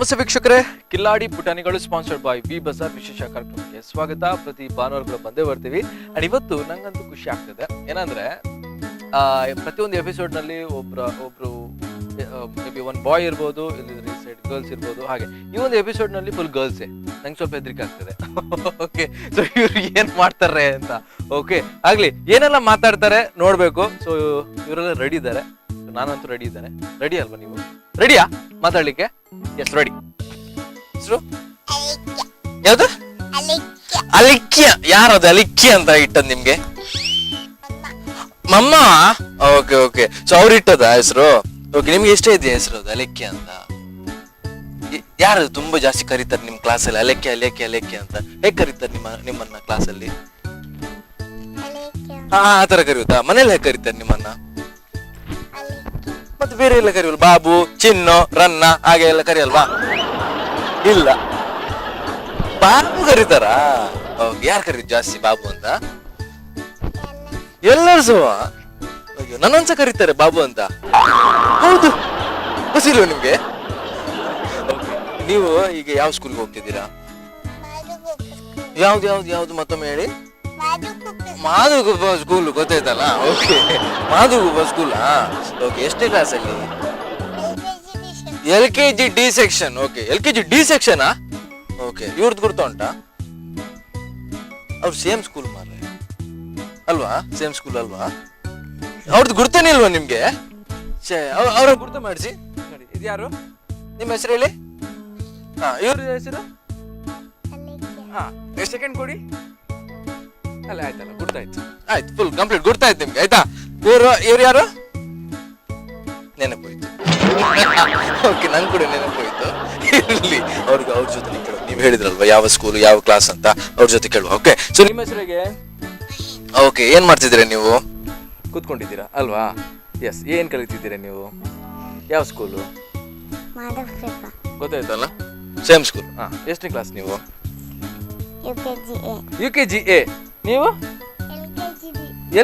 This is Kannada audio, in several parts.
ನಮಸ್ತೆ ವೀಕ್ಷಕರೇ, ಕಿಲ್ಲಾಡಿ ಪುಟಾಣಿಗಳು ಸ್ಪಾನ್ಸರ್ಡ್ ಬೈ ವಿ ಬಜಾರ್ ವಿಶೇಷ ಕಾರ್ಯಕ್ರಮಕ್ಕೆ ಸ್ವಾಗತ. ಪ್ರತಿ ಭಾನುವಾರಗಳು ಬಂದೇ ಬರ್ತೀವಿ. ಅಂಡ್ ಇವತ್ತು ನಂಗಂತೂ ಖುಷಿ ಆಗ್ತದೆ. ಏನಂದ್ರೆ ಪ್ರತಿಯೊಂದು ಎಪಿಸೋಡ್ ನಲ್ಲಿ ಒಬ್ರು ಮೇ ಬಿ ಒಂದು ಬಾಯ್ ಇರ್ಬೋದು, ಇಲ್ಲಿದ್ರೆ ಈ ಸೈಡ್ ಗರ್ಲ್ಸ್ ಇರ್ಬೋದು. ಹಾಗೆ ಈ ಒಂದು ಎಪಿಸೋಡ್ ನಲ್ಲಿ ಫುಲ್ ಗರ್ಲ್ಸೇ. ನಂಗೆ ಸ್ವಲ್ಪ ಹೆದರಿಕೆ ಆಗ್ತದೆ. ಓಕೆ, ಸೊ ಇವ್ರು ಏನ್ ಮಾಡ್ತಾರೆ ಅಂತ. ಓಕೆ, ಆಗ್ಲಿ, ಏನೆಲ್ಲ ಮಾತಾಡ್ತಾರೆ ನೋಡ್ಬೇಕು. ಸೊ ಇವರೆಲ್ಲ ರೆಡಿ ಇದ್ದಾರೆ. ನಾನಂತೂ ರೆಡಿ ಇದ್ದೇನೆ. ರೆಡಿ ಅಲ್ವಾ ನೀವು? ರೆಡಿಯಾ ಮಾತಾಡ್ಲಿಕ್ಕೆ? Yes, ready. ಹೆಸರು ಯಾವ್ದು? ಅಲಿಕ್ಯ. ಯಾರದು ಅಲಿಕ್ಯ ಅಂತ ಇಟ್ಟದ್ ನಿಮ್ಗೆ? ಮಮ್ಮ. ಓಕೆ ಓಕೆ, ಸೊ ಅವ್ರು ಇಟ್ಟದ ಹೆಸರು? ಓಕೆ, ನಿಮ್ಗೆ ಎಷ್ಟೇ ಇದೆ ಹೆಸರು ಅದು ಅಲಿಕ್ಯ ಅಂತ? ಯಾರು ತುಂಬಾ ಜಾಸ್ತಿ ಕರೀತಾರೆ ನಿಮ್ ಕ್ಲಾಸಲ್ಲಿ ಅಲೆಕ್ಯ ಅಲೆಕ್ಯ ಅಲೆಕ್ಯ ಅಂತ? ಹೇಗ್ ಕರೀತಾರೆ ನಿಮ್ಮನ್ನ ಕ್ಲಾಸಲ್ಲಿ? ಆ ತರ ಕರೆಯುತ್ತಾ? ಮನೇಲಿ ಹೇಗೆ ಕರೀತಾರೆ ನಿಮ್ಮನ್ನ? ಮತ್ತೆ ಬೇರೆ ಎಲ್ಲ ಕರಿಯಲ್ಲ? ಬಾಬು, ಚಿನ್ನು, ರನ್ನ ಹಾಗೆ ಎಲ್ಲ ಕರಿಯಲ್ವಾ? ಇಲ್ಲ, ಬಾಬು ಕರೀತಾರಾ? ಯಾರು ಕರೀದು ಜಾಸ್ತಿ ಬಾಬು ಅಂತ? ಎಲ್ಲರೂ ಸಹ ಅಯ್ಯೋ ನನ್ನನ್ಸ ಕರೀತಾರೆ ಬಾಬು ಅಂತ. ಹೌದು, ಗೊತ್ತಿಲ್ವ ನಿಮ್ಗೆ? ನೀವು ಈಗ ಯಾವ ಸ್ಕೂಲ್ಗೆ ಹೋಗ್ತಿದ್ದೀರಾ? ಯಾವ್ದು ಯಾವ್ದು ಯಾವ್ದು ಮತ್ತೊಮ್ಮೆ ಹೇಳಿ. ಮಾಧುಗುಬ್ಬ ಸ್ಕೂಲ್, ಗೊತ್ತಾಯ್ತಲ್ಲ? Okay, Madhugubba school. ಓಕೆ, ಎಷ್ಟೇ ಕ್ಲಾಸ್ ಅಲ್ಲಿ? LKG D section. Okay, LKG D section. Okay, ಇವ್ರದ್ದು ಗುರ್ತ ಉಂಟಾ? ಅವ್ರು ಸೇಮ್ ಸ್ಕೂಲ್ ಮಾರ್ರೆ ಅಲ್ವಾ? ಸೇಮ್ ಸ್ಕೂಲ್ ಅಲ್ವಾ? ಅವ್ರದ್ದು ಗುರ್ತನೇ ಇಲ್ವಾ ನಿಮ್ಗೆ? ಅವ್ರ ಗುರ್ತ ಮಾಡಿಸಿ. ನೋಡಿ, ಇದು ಯಾರು? ನಿಮ್ಮ ಹೆಸರು ಹೇಳಿ. ಇವ್ರ ಹೆಸರು? ಸೆಕೆಂಡ್ ಕೊಡಿ. ಅಲ್ಲ, ಆಯ್ತಲ್ಲ, ಗುರ್ತಾಯ್ತು. ಆಯ್ತು, ಫುಲ್ ಕಂಪ್ಲೀಟ್ ಗುರ್ತಾಯ್ತು ನಿಮ್ಗೆ. ಆಯ್ತಾ? ಇವ್ರು ಯಾರು? ನೆನಪೋಯ್ತು. ಓಕೆ, ನನ್ ಕೂಡ ನೆನಪೋಯ್ತು. ಇರ್ಲಿ, ಅವ್ರ ಜೊತೆ ಕೇಳುವ. ನೀವ್ ಹೇಳಿದ್ರಲ್ವಾ ಯಾವ ಸ್ಕೂಲ್ ಯಾವ ಕ್ಲಾಸ್ ಅಂತ, ಅವ್ರ ಜೊತೆ ಕೇಳುವ. ಓಕೆ, ಸೊ ನಿಮ್ಮ ಹೆಸರಿಗೆ? ಓಕೆ, ಏನ್ ಮಾಡ್ತಿದ್ದೀರಾ ನೀವು? ಕೂತ್ಕೊಂಡಿದ್ದೀರಾ ಅಲ್ವಾ? ಎಸ್, ಏನ್ ಕಲಿತಿದ್ದೀರಾ ನೀವು? ಯಾವ ಸ್ಕೂಲು? ಗೊತ್ತಾಯ್ತಲ್ಲ, ಸೇಮ್ ಸ್ಕೂಲ್. ಎಷ್ಟನೇ ಕ್ಲಾಸ್ ನೀವು? UKG A. ನೀವು?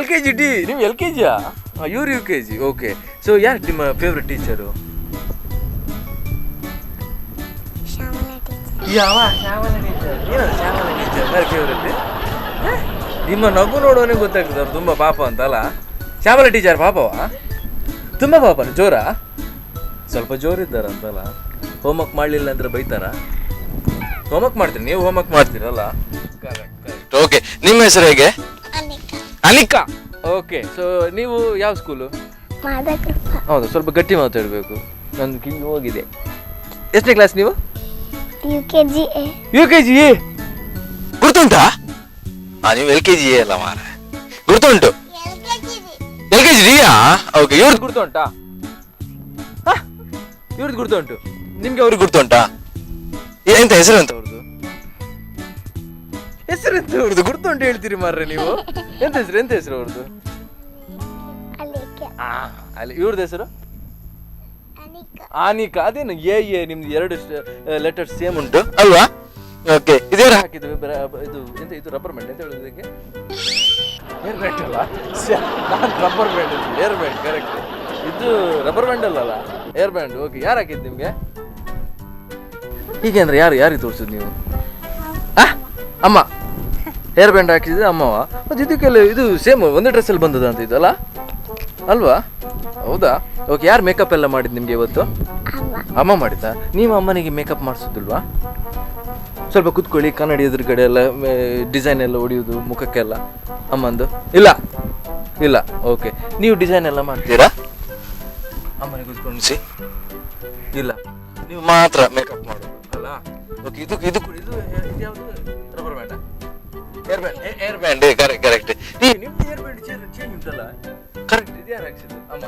LKG D. ನೀವು LKG? ಇವ್ರು UKG. ಓಕೆ, ಸೊ ಯಾರು ನಿಮ್ಮ ಫೇವ್ರೆಟ್ ಟೀಚರು? ಯಾವ ಶ್ಯಾಮಲ ಟೀಚರ್? ಶ್ಯಾಮಲ ಟೀಚರ್ ಯಾರು ಫೇವ್ರೆಟ್? ನಿಮ್ಮ ನಗು ನೋಡೋನೇ ಗೊತ್ತಾಗ್ತದೆ ಅವ್ರು ತುಂಬಾ ಪಾಪ ಅಂತಲ್ಲ. ಶ್ಯಾಮಲ ಟೀಚರ್ ಪಾಪವಾ? ತುಂಬಾ ಪಾಪನ? ಜೋರಾ? ಸ್ವಲ್ಪ ಜೋರಿದ್ದಾರಂತಲ್ಲ. ಹೋಮ್ವರ್ಕ್ ಮಾಡಲಿಲ್ಲ ಅಂದ್ರೆ ಬೈತಾರ? ಹೋಮ್ವರ್ಕ್ ಮಾಡ್ತೀರಿ ನೀವು? ಹೋಮ್ವರ್ಕ್ ಮಾಡ್ತೀರಲ್ಲ? ಓಕೆ, ನಿಮ್ಮ ಹೆಸರು ಹೇಗೆ? ಅನಿಕಾ. ಓಕೆ, ಸೊ ನೀವು ಯಾವ ಸ್ಕೂಲು? ಹೌದು, ಸ್ವಲ್ಪ ಗಟ್ಟಿ ಮಾತಾಡಬೇಕು, ನಂದು ಕಿವಿ ಹೋಗಿದೆ. ಎಷ್ಟನೇ ಕ್ಲಾಸ್ ನೀವು? UKG A. ಗುರ್ತುಂಟಾ? ನೀವು LKG A ಅಲ್ಲ ಮಾರ, ಗುರ್ತುಂಟು. LKG D. ಓಕೆ, ಇವ್ರದ್ದು ಗುರ್ತುಂಟಾ? ಇವ್ರದ್ದು ಗುರ್ತುಂಟು. ನಿಮ್ಗೆ ಅವ್ರಿಗೆ ಗುರ್ತುಂಟಾ? ಎಂತ ಹೆಸರು ಅಂತ ಅವ್ರದ್ದು? ಹೆಸರು ಎಂತ ಅವ್ರದ್ದು? ಗುರ್ತು ಉಂಟು ಹೇಳ್ತೀರಿ ಮಾರ್ರೆ ನೀವು. ಎಂತ ಹೆಸರು? ಎಂತ ಹೆಸರು ಅವ್ರದ್ದು? ಅಲ್ಲಿ ಇವ್ರದ್ದು ಹೆಸರು? ಆನಿಕಾ. ಅದೇನು ಎ ನಿಮ್ದು ಎರಡು ಲೆಟರ್ ಸೇಮ್ ಉಂಟು ಅಲ್ವಾ? ಓಕೆ, ಇದೇನು ಹಾಕಿದ್ವಿ? ಇದು ಎಂತ? ಇದು ರಬ್ಬರ್ ಬ್ಯಾಂಡ್ ಎಂತ ಹೇಳುದು ಇದಕ್ಕೆ? ಏರ್ ಬ್ಯಾಂಡ್ ಅಲ್ಲ, ನಾನು rubber band. Air band correct. ಇದು ರಬ್ಬರ್ ಬ್ಯಾಂಡ್ ಅಲ್ಲ, ಏರ್ ಬ್ಯಾಂಡ್. ಓಕೆ, ಯಾರು ಹಾಕಿದ್ದು ನಿಮ್ಗೆ? ಹೀಗೆ ಅಂದ್ರೆ ಯಾರಿಗೆ ತೋರಿಸಿದ್ ನೀವು? ಅಮ್ಮ ಹೇರ್ ಬ್ಯಾಂಡ್ ಹಾಕಿದ್ರೆ ಅಮ್ಮವ? ಮತ್ತು ಇದಕ್ಕೆಲ್ಲ ಇದು ಸೇಮ್ ಒಂದೇ ಡ್ರೆಸ್ಸಲ್ಲಿ ಬಂದದ ಅಂತ ಇದು ಅಲ್ಲ ಅಲ್ವಾ? ಹೌದಾ? ಓಕೆ, ಯಾರು ಮೇಕಪ್ ಎಲ್ಲ ಮಾಡಿದ್ದು ನಿಮಗೆ ಇವತ್ತು? ಅಮ್ಮ ಮಾಡಿದ್ದ? ನೀವು ಅಮ್ಮನಿಗೆ ಮೇಕಪ್ ಮಾಡಿಸೋದಿಲ್ವಾ? ಸ್ವಲ್ಪ ಕುತ್ಕೊಳ್ಳಿ, ಕನ್ನಡಿ ಎದುರುಗಡೆ ಎಲ್ಲ ಡಿಸೈನ್ ಎಲ್ಲ ಹೊಡಿಯೋದು ಮುಖಕ್ಕೆಲ್ಲ ಅಮ್ಮಂದು? ಇಲ್ಲ ಇಲ್ಲ. ಓಕೆ, ನೀವು ಡಿಸೈನ್ ಎಲ್ಲ ಮಾಡ್ತೀರಾ? ಅಮ್ಮನಿಗೆ ಕುತ್ಕೊಂಡಿಸಿ? ಇಲ್ಲ, ನೀವು ಮಾತ್ರ ಮೇಕಪ್ ಮಾಡೋದು ಅಲ್ಲ? ಓಕೆ, ಇದು ಇದು ಇದು ಯಾವುದು? Rubber band? Air band correct correct. ನಿಮ್ದು ಏರ್ ಬ್ಯಾಂಡ್ ಚೇಂಜ್ ಉಂಟಲ್ಲ? ಕರೆಕ್ಟ್. ಇದು ಯಾರು ಹಾಕ್ಸಿದ್ದು? ಅಮ್ಮ.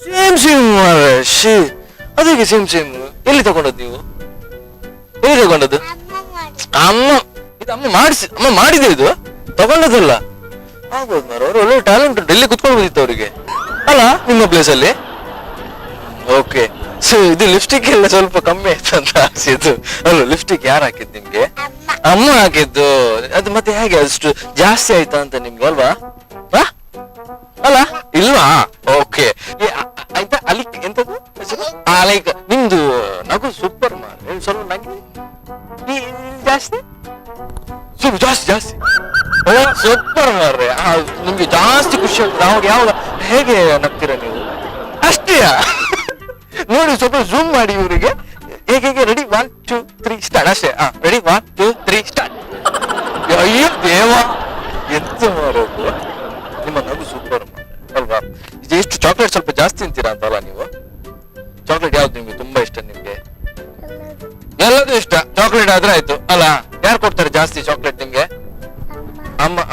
Same same. ಅದಕ್ಕೆ ಸೇಮ್ ಸೇಮ್. ಎಲ್ಲಿ ತಗೊಂಡದ್ದು ನೀವು? ಎಲ್ಲಿ ತಗೊಂಡದ್ದು? ಅಮ್ಮ. ಇದು ಅಮ್ಮ ಮಾಡಿದೆ, ಇದು ತಗೊಂಡದಲ್ಲ. ಆಗ್ಬೋದು ಮಾರ, ಅವ್ರು ಒಳ್ಳೆ ಟ್ಯಾಲೆಂಟ್ ಉಂಟು. ಎಲ್ಲಿ ಕುತ್ಕೊಳ್ಬೋದಿತ್ತು ಅವರಿಗೆ ಅಲ್ಲ ನಿಮ್ಮ ಪ್ಲೇಸ್ ಅಲ್ಲಿ? ಓಕೆ, ಸೊ ಇದು ಲಿಪ್ಸ್ಟಿಕ್ ಎಲ್ಲ ಸ್ವಲ್ಪ ಕಮ್ಮಿ ಆಯ್ತು ಅಂತ ಹಾಕ್ಸಿದ್ದು ಅಲ್ಲ? ಲಿಪ್ಸ್ಟಿಕ್ ಯಾರು ಹಾಕಿದ್ದು ನಿಮ್ಗೆ? ಅಮ್ಮ ಹಾಕಿದ್ದು. ಅದು ಮತ್ತೆ ಹೇಗೆ ಅಷ್ಟು ಜಾಸ್ತಿ ಆಯ್ತಾ ಅಂತ ನಿಮ್ಗೆ ಅಲ್ವಾ? ಅಲ್ಲ ಇಲ್ವಾ? ಓಕೆ, ಆಯ್ತಾ? ಅಲ್ಲಿ ಎಂತದ್ದು ಹೆಸರು? ಲೈಕ್ ನಿಮ್ದು ನಗು ಸೂಪರ್ ಮಾರ್ರೆ. ಸ್ವಲ್ಪ ನಗಿ ಜಾಸ್ತಿ ಜಾಸ್ತಿ ಜಾಸ್ತಿ ಸೂಪರ್ ಮಾರ್ರೆ. ನಿಮ್ಗೆ ಜಾಸ್ತಿ ಖುಷಿ ಆಗ್ತದೆ ಅವಾಗ. ಯಾವಾಗ ಹೇಗೆ ನಗ್ತೀರ ನೀವು? ಅಷ್ಟೇಯಾ? ನೋಡಿ ಸ್ವಲ್ಪ ಝೂಮ್ ಮಾಡಿ ಇವರಿಗೆ. ಹೇಗೆ ರೆಡಿ 1 2 3 ಸ್ಟಾರ್ಟ್ ಅಷ್ಟೇ. Ready 1 2 3 start. ಅಯ್ಯೋ ದೇವ ಎಂತ ಮಾಡೋದು. ನಿಮ್ಮ ನಗು ಸೂಪರ್ ಅಲ್ವಾ? ಎಷ್ಟು ಚಾಕ್ಲೇಟ್ ಸ್ವಲ್ಪ ಜಾಸ್ತಿ ತಿಂತೀರಾ ಅಂತಲ್ಲ ನೀವು? ಚಾಕ್ಲೇಟ್ ಯಾವ್ದು ನಿಮ್ಗೆ ತುಂಬಾ ಇಷ್ಟ? ನಿಮ್ಗೆ ಎಲ್ಲದೂ ಇಷ್ಟ. ಚಾಕ್ಲೇಟ್ ಆದ್ರೆ ಆಯ್ತು ಅಲ್ಲ. ಯಾರು ಕೊಡ್ತಾರೆ ಜಾಸ್ತಿ ಚಾಕ್ಲೇಟ್ ನಿಮ್ಗೆ?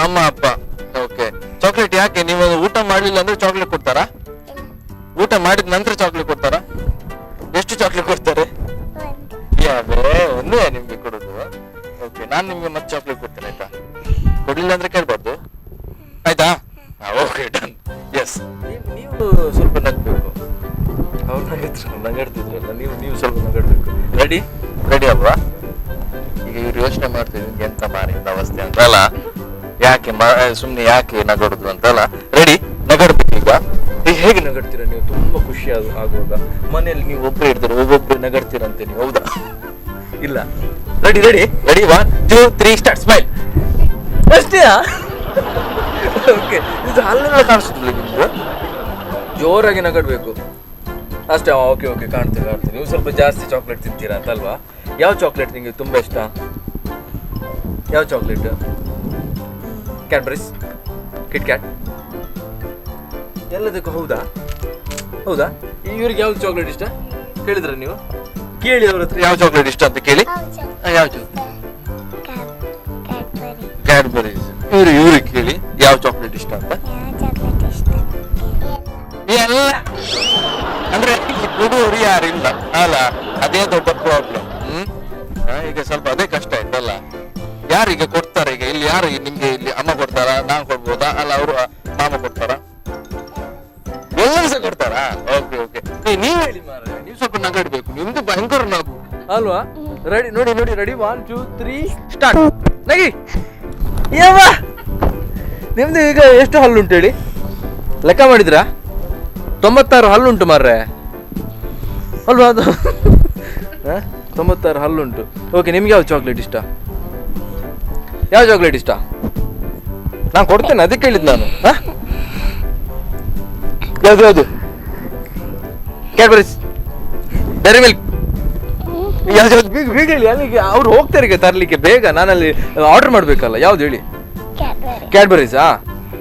ಅಮ್ಮ ಅಪ್ಪ. ಓಕೆ. ಚಾಕ್ಲೇಟ್ ಯಾಕೆ? ನೀವು ಊಟ ಮಾಡ್ಲಿಲ್ಲ ಅಂದ್ರೆ ಚಾಕ್ಲೇಟ್ ಕೊಡ್ತಾರಾ? ಊಟ ಮಾಡಿದ ನಂತರ ಚಾಕ್ಲೇಟ್ ಕೊಡ್ತಾರಾ? ಎಷ್ಟು ಚಾಕ್ಲೇಟ್ ಕೊಡ್ತಾರೆ? ಒಂದೇ ನಿಮ್ಗೆ ಕೊಡೋದು? ಓಕೆ, ನಾನ್ ನಿಮ್ಗೆ ಮತ್ತೆ ಚಾಕ್ಲೇಟ್ ಕೊಡ್ತೇನೆ ಆಯ್ತಾ? ಕೊಡ್ಲಿಲ್ಲ ಅಂದ್ರೆ ಕೇಳ್ಬಾರ್ದು ಆಯ್ತಾ? Okay done. ಎಸ್, ನೀವು ಸ್ವಲ್ಪ ನಗ್ಬೇಕು. ಅವ್ರು ನಗಾಡ್ತಿದ್ರಲ್ಲ, ನೀವು ಸ್ವಲ್ಪ ನಗಾಡ್ಬೇಕು. ರೆಡಿ ರೆಡಿ ಅಲ್ವಾ? ಈಗ ಇವ್ರು ಯೋಚನೆ ಮಾಡ್ತಿದ್ರು ಎಂತ ಮಾರಿದ ಅವಸ್ಥೆ ಅಂತ ಅಲ್ಲ. ಯಾಕೆ ಸುಮ್ನೆ ಯಾಕೆ ನಗಾಡುದು ಅಂತಲ್ಲ. ರೆಡಿ, ನಗಾಡ್ಬೇಕು. ಈಗ ಹೇಗೆ ನಗಾಡ್ತೀರಾ ನೀವು? ತುಂಬಾ ಖುಷಿ ಆಗುವಾಗ ಮನೆಯಲ್ಲಿ ನೀವು ಒಬ್ಬರೇ ಇರ್ತೀರ, ಒಬ್ಬೊಬ್ರು ನಗಾಡ್ತೀರಂತೆ ನೀವು, ಹೌದಾ? ಇಲ್ಲ. Ready ready ready 1 2 3 start. Smile. ಅಷ್ಟೇಯಾ? ಓಕೆ. ಇದು ಹಲ್ಲೆಲ್ಲ ಕಾಣಿಸುದಿಲ್ಲ ನಿಮ್ಗೆ? ಜೋರಾಗಿ ನಗಾಡ್ಬೇಕು ಅಷ್ಟೇ. ಓಕೆ ಓಕೆ, ಕಾಣ್ತೀನಿ. ನೀವು ಸ್ವಲ್ಪ ಜಾಸ್ತಿ ಚಾಕ್ಲೇಟ್ ತಿಂತೀರಾ ಅಂತಲ್ವಾ? ಯಾವ ಚಾಕ್ಲೇಟ್ ನಿಮಗೆ ತುಂಬಾ ಇಷ್ಟ? ಯಾವ ಚಾಕ್ಲೇಟ್? ಕ್ಯಾಡ್ಬರೀಸ್, ಕಿಟ್ ಕ್ಯಾಟ್, ಎಲ್ಲದಕ್ಕೂ? ಹೌದಾ ಹೌದಾ. ಇವ್ರಿಗೆ ಯಾವ್ದು ಚಾಕ್ಲೇಟ್ ಇಷ್ಟ ಕೇಳಿದ್ರ ನೀವು? ಕೇಳಿ ಅವ್ರ ಹತ್ರ ಯಾವ ಚಾಕ್ಲೇಟ್ ಇಷ್ಟ ಅಂತ ಕೇಳಿ. ಯಾವ ಕ್ಯಾಡ್ಬರೀಸ್. ಇವ್ರಿಗೆ ಕೇಳಿ ಯಾವ ಚಾಕ್ಲೇಟ್ ಇಷ್ಟ ಅಂತ. ಎಲ್ಲ ಅಂದ್ರೆ ಕೊಡುವವರು ಯಾರಿಲ್ಲ ಅಲ್ಲ, ಅದೇ ದೊಡ್ಡ ಪ್ರಾಬ್ಲಮ್. ಈಗ ಸ್ವಲ್ಪ ಅದೇ ಕಷ್ಟ ಆಯ್ತಲ್ಲ. ಯಾರೀಗ ಕೊಡ್ತಾರೆ? ಈಗ ಇಲ್ಲಿ ಯಾರು ನಿಮ್ಗೆ? ಇಲ್ಲಿ ಅಮ್ಮ ಕೊಡ್ತಾರ, ನಾನ್ ಕೊಡ್ಬೋದಾ? ಅಲ್ಲ ಅವರು ಮಾಮ ಕೊಡ್ತಾರ? ಎಲ್ಲರೂ ಸಹ ಕೊಡ್ತಾರಾ? Okay okay. ನೀವ್ ಹೇಳಿ ಮಾರ್ರೆ, ನೀವು ಸ್ವಲ್ಪ ನಗಾಡ್ಬೇಕು. ನಿಮ್ದು ಭಯಂಕರ ನಗು ಅಲ್ವಾ? ರೆಡಿ ನೋಡಿ ನೋಡಿ. Ready 1 2 3 start. ನಗಿ. ಯಾವ ನಿಮ್ದು ಈಗ ಎಷ್ಟು ಹಲ್ಲುಂಟು ಹೇಳಿ? ಲೆಕ್ಕ ಮಾಡಿದ್ರಾ? 96 ಹಲ್ಲುಂಟು ಮಾರ್ರೆ ಅಲ್ವಾ? ಅದು 96 ಹಲ್ಲುಂಟು. ಓಕೆ, ನಿಮ್ಗೆ ಯಾವ ಚಾಕ್ಲೇಟ್ ಇಷ್ಟ? ಯಾವ ಚಾಕ್ಲೇಟ್ ಇಷ್ಟ? ನಾನು ಕೊಡ್ತೇನೆ, ಅದಕ್ಕೆ ಹೇಳಿದ್ ನಾನು. ಯಾವ್ದು ಯಾವ್ದು? Cadbury's, dairy milk. ಯಾವ್ದು? ಬೇಗ ಹೇಳಿ, ಅಲ್ಲಿಗೆ ಅವ್ರು ಹೋಗ್ತಾರೆ ಈಗ ತರ್ಲಿಕ್ಕೆ. ಬೇಗ ನಾನಲ್ಲಿ ಆರ್ಡರ್ ಮಾಡ್ಬೇಕಲ್ಲ. ಯಾವ್ದು ಹೇಳಿ? ಕ್ಯಾಡ್ಬರೀಸಾ?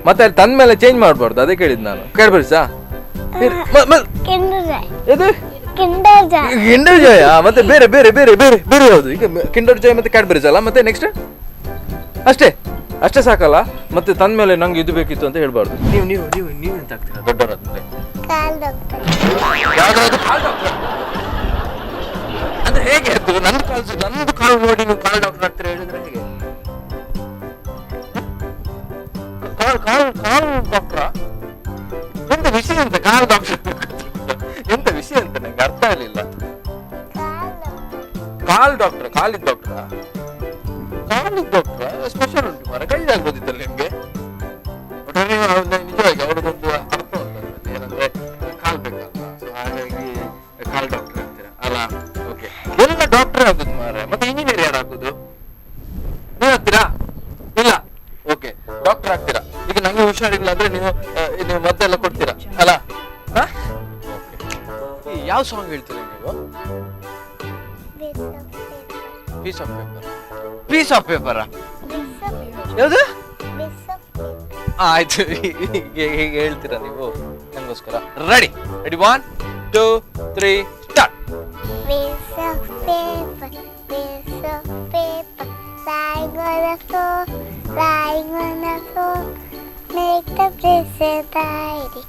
ಮತ್ತೆ ಅಲ್ಲಿ ತಂದ ಮೇಲೆ ಚೇಂಜ್ ಮಾಡ್ಬಾರ್ದು, ಅದಕ್ಕೆ ಹೇಳಿದ್ ನಾನು. ಕ್ಯಾಡ್ಬರೀಸಾ? ಕಿಂಡರ್ ಜಾಯ್. ಮತ್ತೆ ಬೇರೆ ಬೇರೆ ಬೇರೆ ಬೇರೆ ಬೇರೆ ಯಾವುದು? ಈಗ ಕಿಂಡರ್ ಜಾಯ್ ಮತ್ತೆ ಕ್ಯಾಡ್ಬರೀಸ್ ಅಲ್ಲ. ಮತ್ತೆ ನೆಕ್ಸ್ಟ್ ಅಷ್ಟೇ ಅಷ್ಟೇ ಸಾಕಲ್ಲ? ಮತ್ತೆ ತಂದ ಮೇಲೆ ನಂಗೆ ಇದು ಬೇಕಿತ್ತು ಅಂತ ಹೇಳ್ಬಾರ್ದು. ನೀವು ನೀವು ನೀವು ನೀವು ಎಂತ ಆಗ್ತೀರಾ ದೊಡ್ಡವರಾದ್ಮೇಲೆ? ಅಂದ್ರೆ ಹೇಗೆ ಅದು? ನಂದು ಕಾಲು ನೋಡಿ ನೀವು ಕಾಲ್ ಡಾಕ್ಟರ್ ಆಗ್ತೀರಾ ಹೇಳಿದ್ರೆ ಹೇಗೆ? ಕಾಲ್ ಡಾಕ್ಟ್ರಾ? ಎಂತ ವಿಷಯ ಅಂತ ಕಾಲ್ ಡಾಕ್ಟರ್? ಎಂತ ವಿಷಯ ಅಂತ ನಂಗೆ ಅರ್ಥ ಆಗಲಿಲ್ಲ. ಕಾಲ್ ಡಾಕ್ಟರ್? ಕಾಲಿದ್ ಡಾಕ್ಟ್ರಾ? ಕಾಲಿದ್ ಡಾಕ್ಟ್ರಾ ಸ್ಪೆಷಲ್ ಉಂಟು ಮಾರ. ಕೈದಾಗ್ಬೋದಿತ್ತಲ್ಲ ನಿಮ್ಗೆ? ನಿಜವಾಗಿ ಅವ್ರದ್ದೊಂದು ಅರ್ಥ ಉಂಟು, ಏನಂದ್ರೆ ಕಾಲ್ ಬೇಕಲ್ಲ, ಸೊ ಹಾಗಾಗಿ ಕಾಲ್ ಡಾಕ್ಟರ್ ಆಗ್ತೀರಾ ಅಲ್ಲ? ಓಕೆ, ಎಲ್ಲ ಡಾಕ್ಟರ್ ಆಗುದು ಮಾರ. ಮತ್ತೆ ಇಂಜಿನಿಯರ್ ಯಾರು ಆಗುದು? ನೀವು ಆಗ್ತೀರಾ? ಇಲ್ಲ. ಓಕೆ, ಡಾಕ್ಟರ್ ಆಗ್ತೀರಾ. ಈಗ ನಂಗೆ ಹುಷಾರಿಲ್ಲ ಅಂದ್ರೆ ನೀವು ಮದ್ದೆಲ್ಲ ಕೊಡ್ತೀರಾ ಅಲ್ಲ? ಯಾವ ಸಾಂಗ್ ಹೇಳ್ತೀರಾ ನೀವು? Piece of paper. Piece of paper ಯಾವುದು? ಆಯ್ತು, ಹೀಗೆ ಹೇಳ್ತೀರಾ ನೀವು ನಂಗೋಸ್ಕರ. Ready ready 1 2 3 start. Piece of paper, piece of paper, lying on the floor, lying on the floor. Make the place a diary,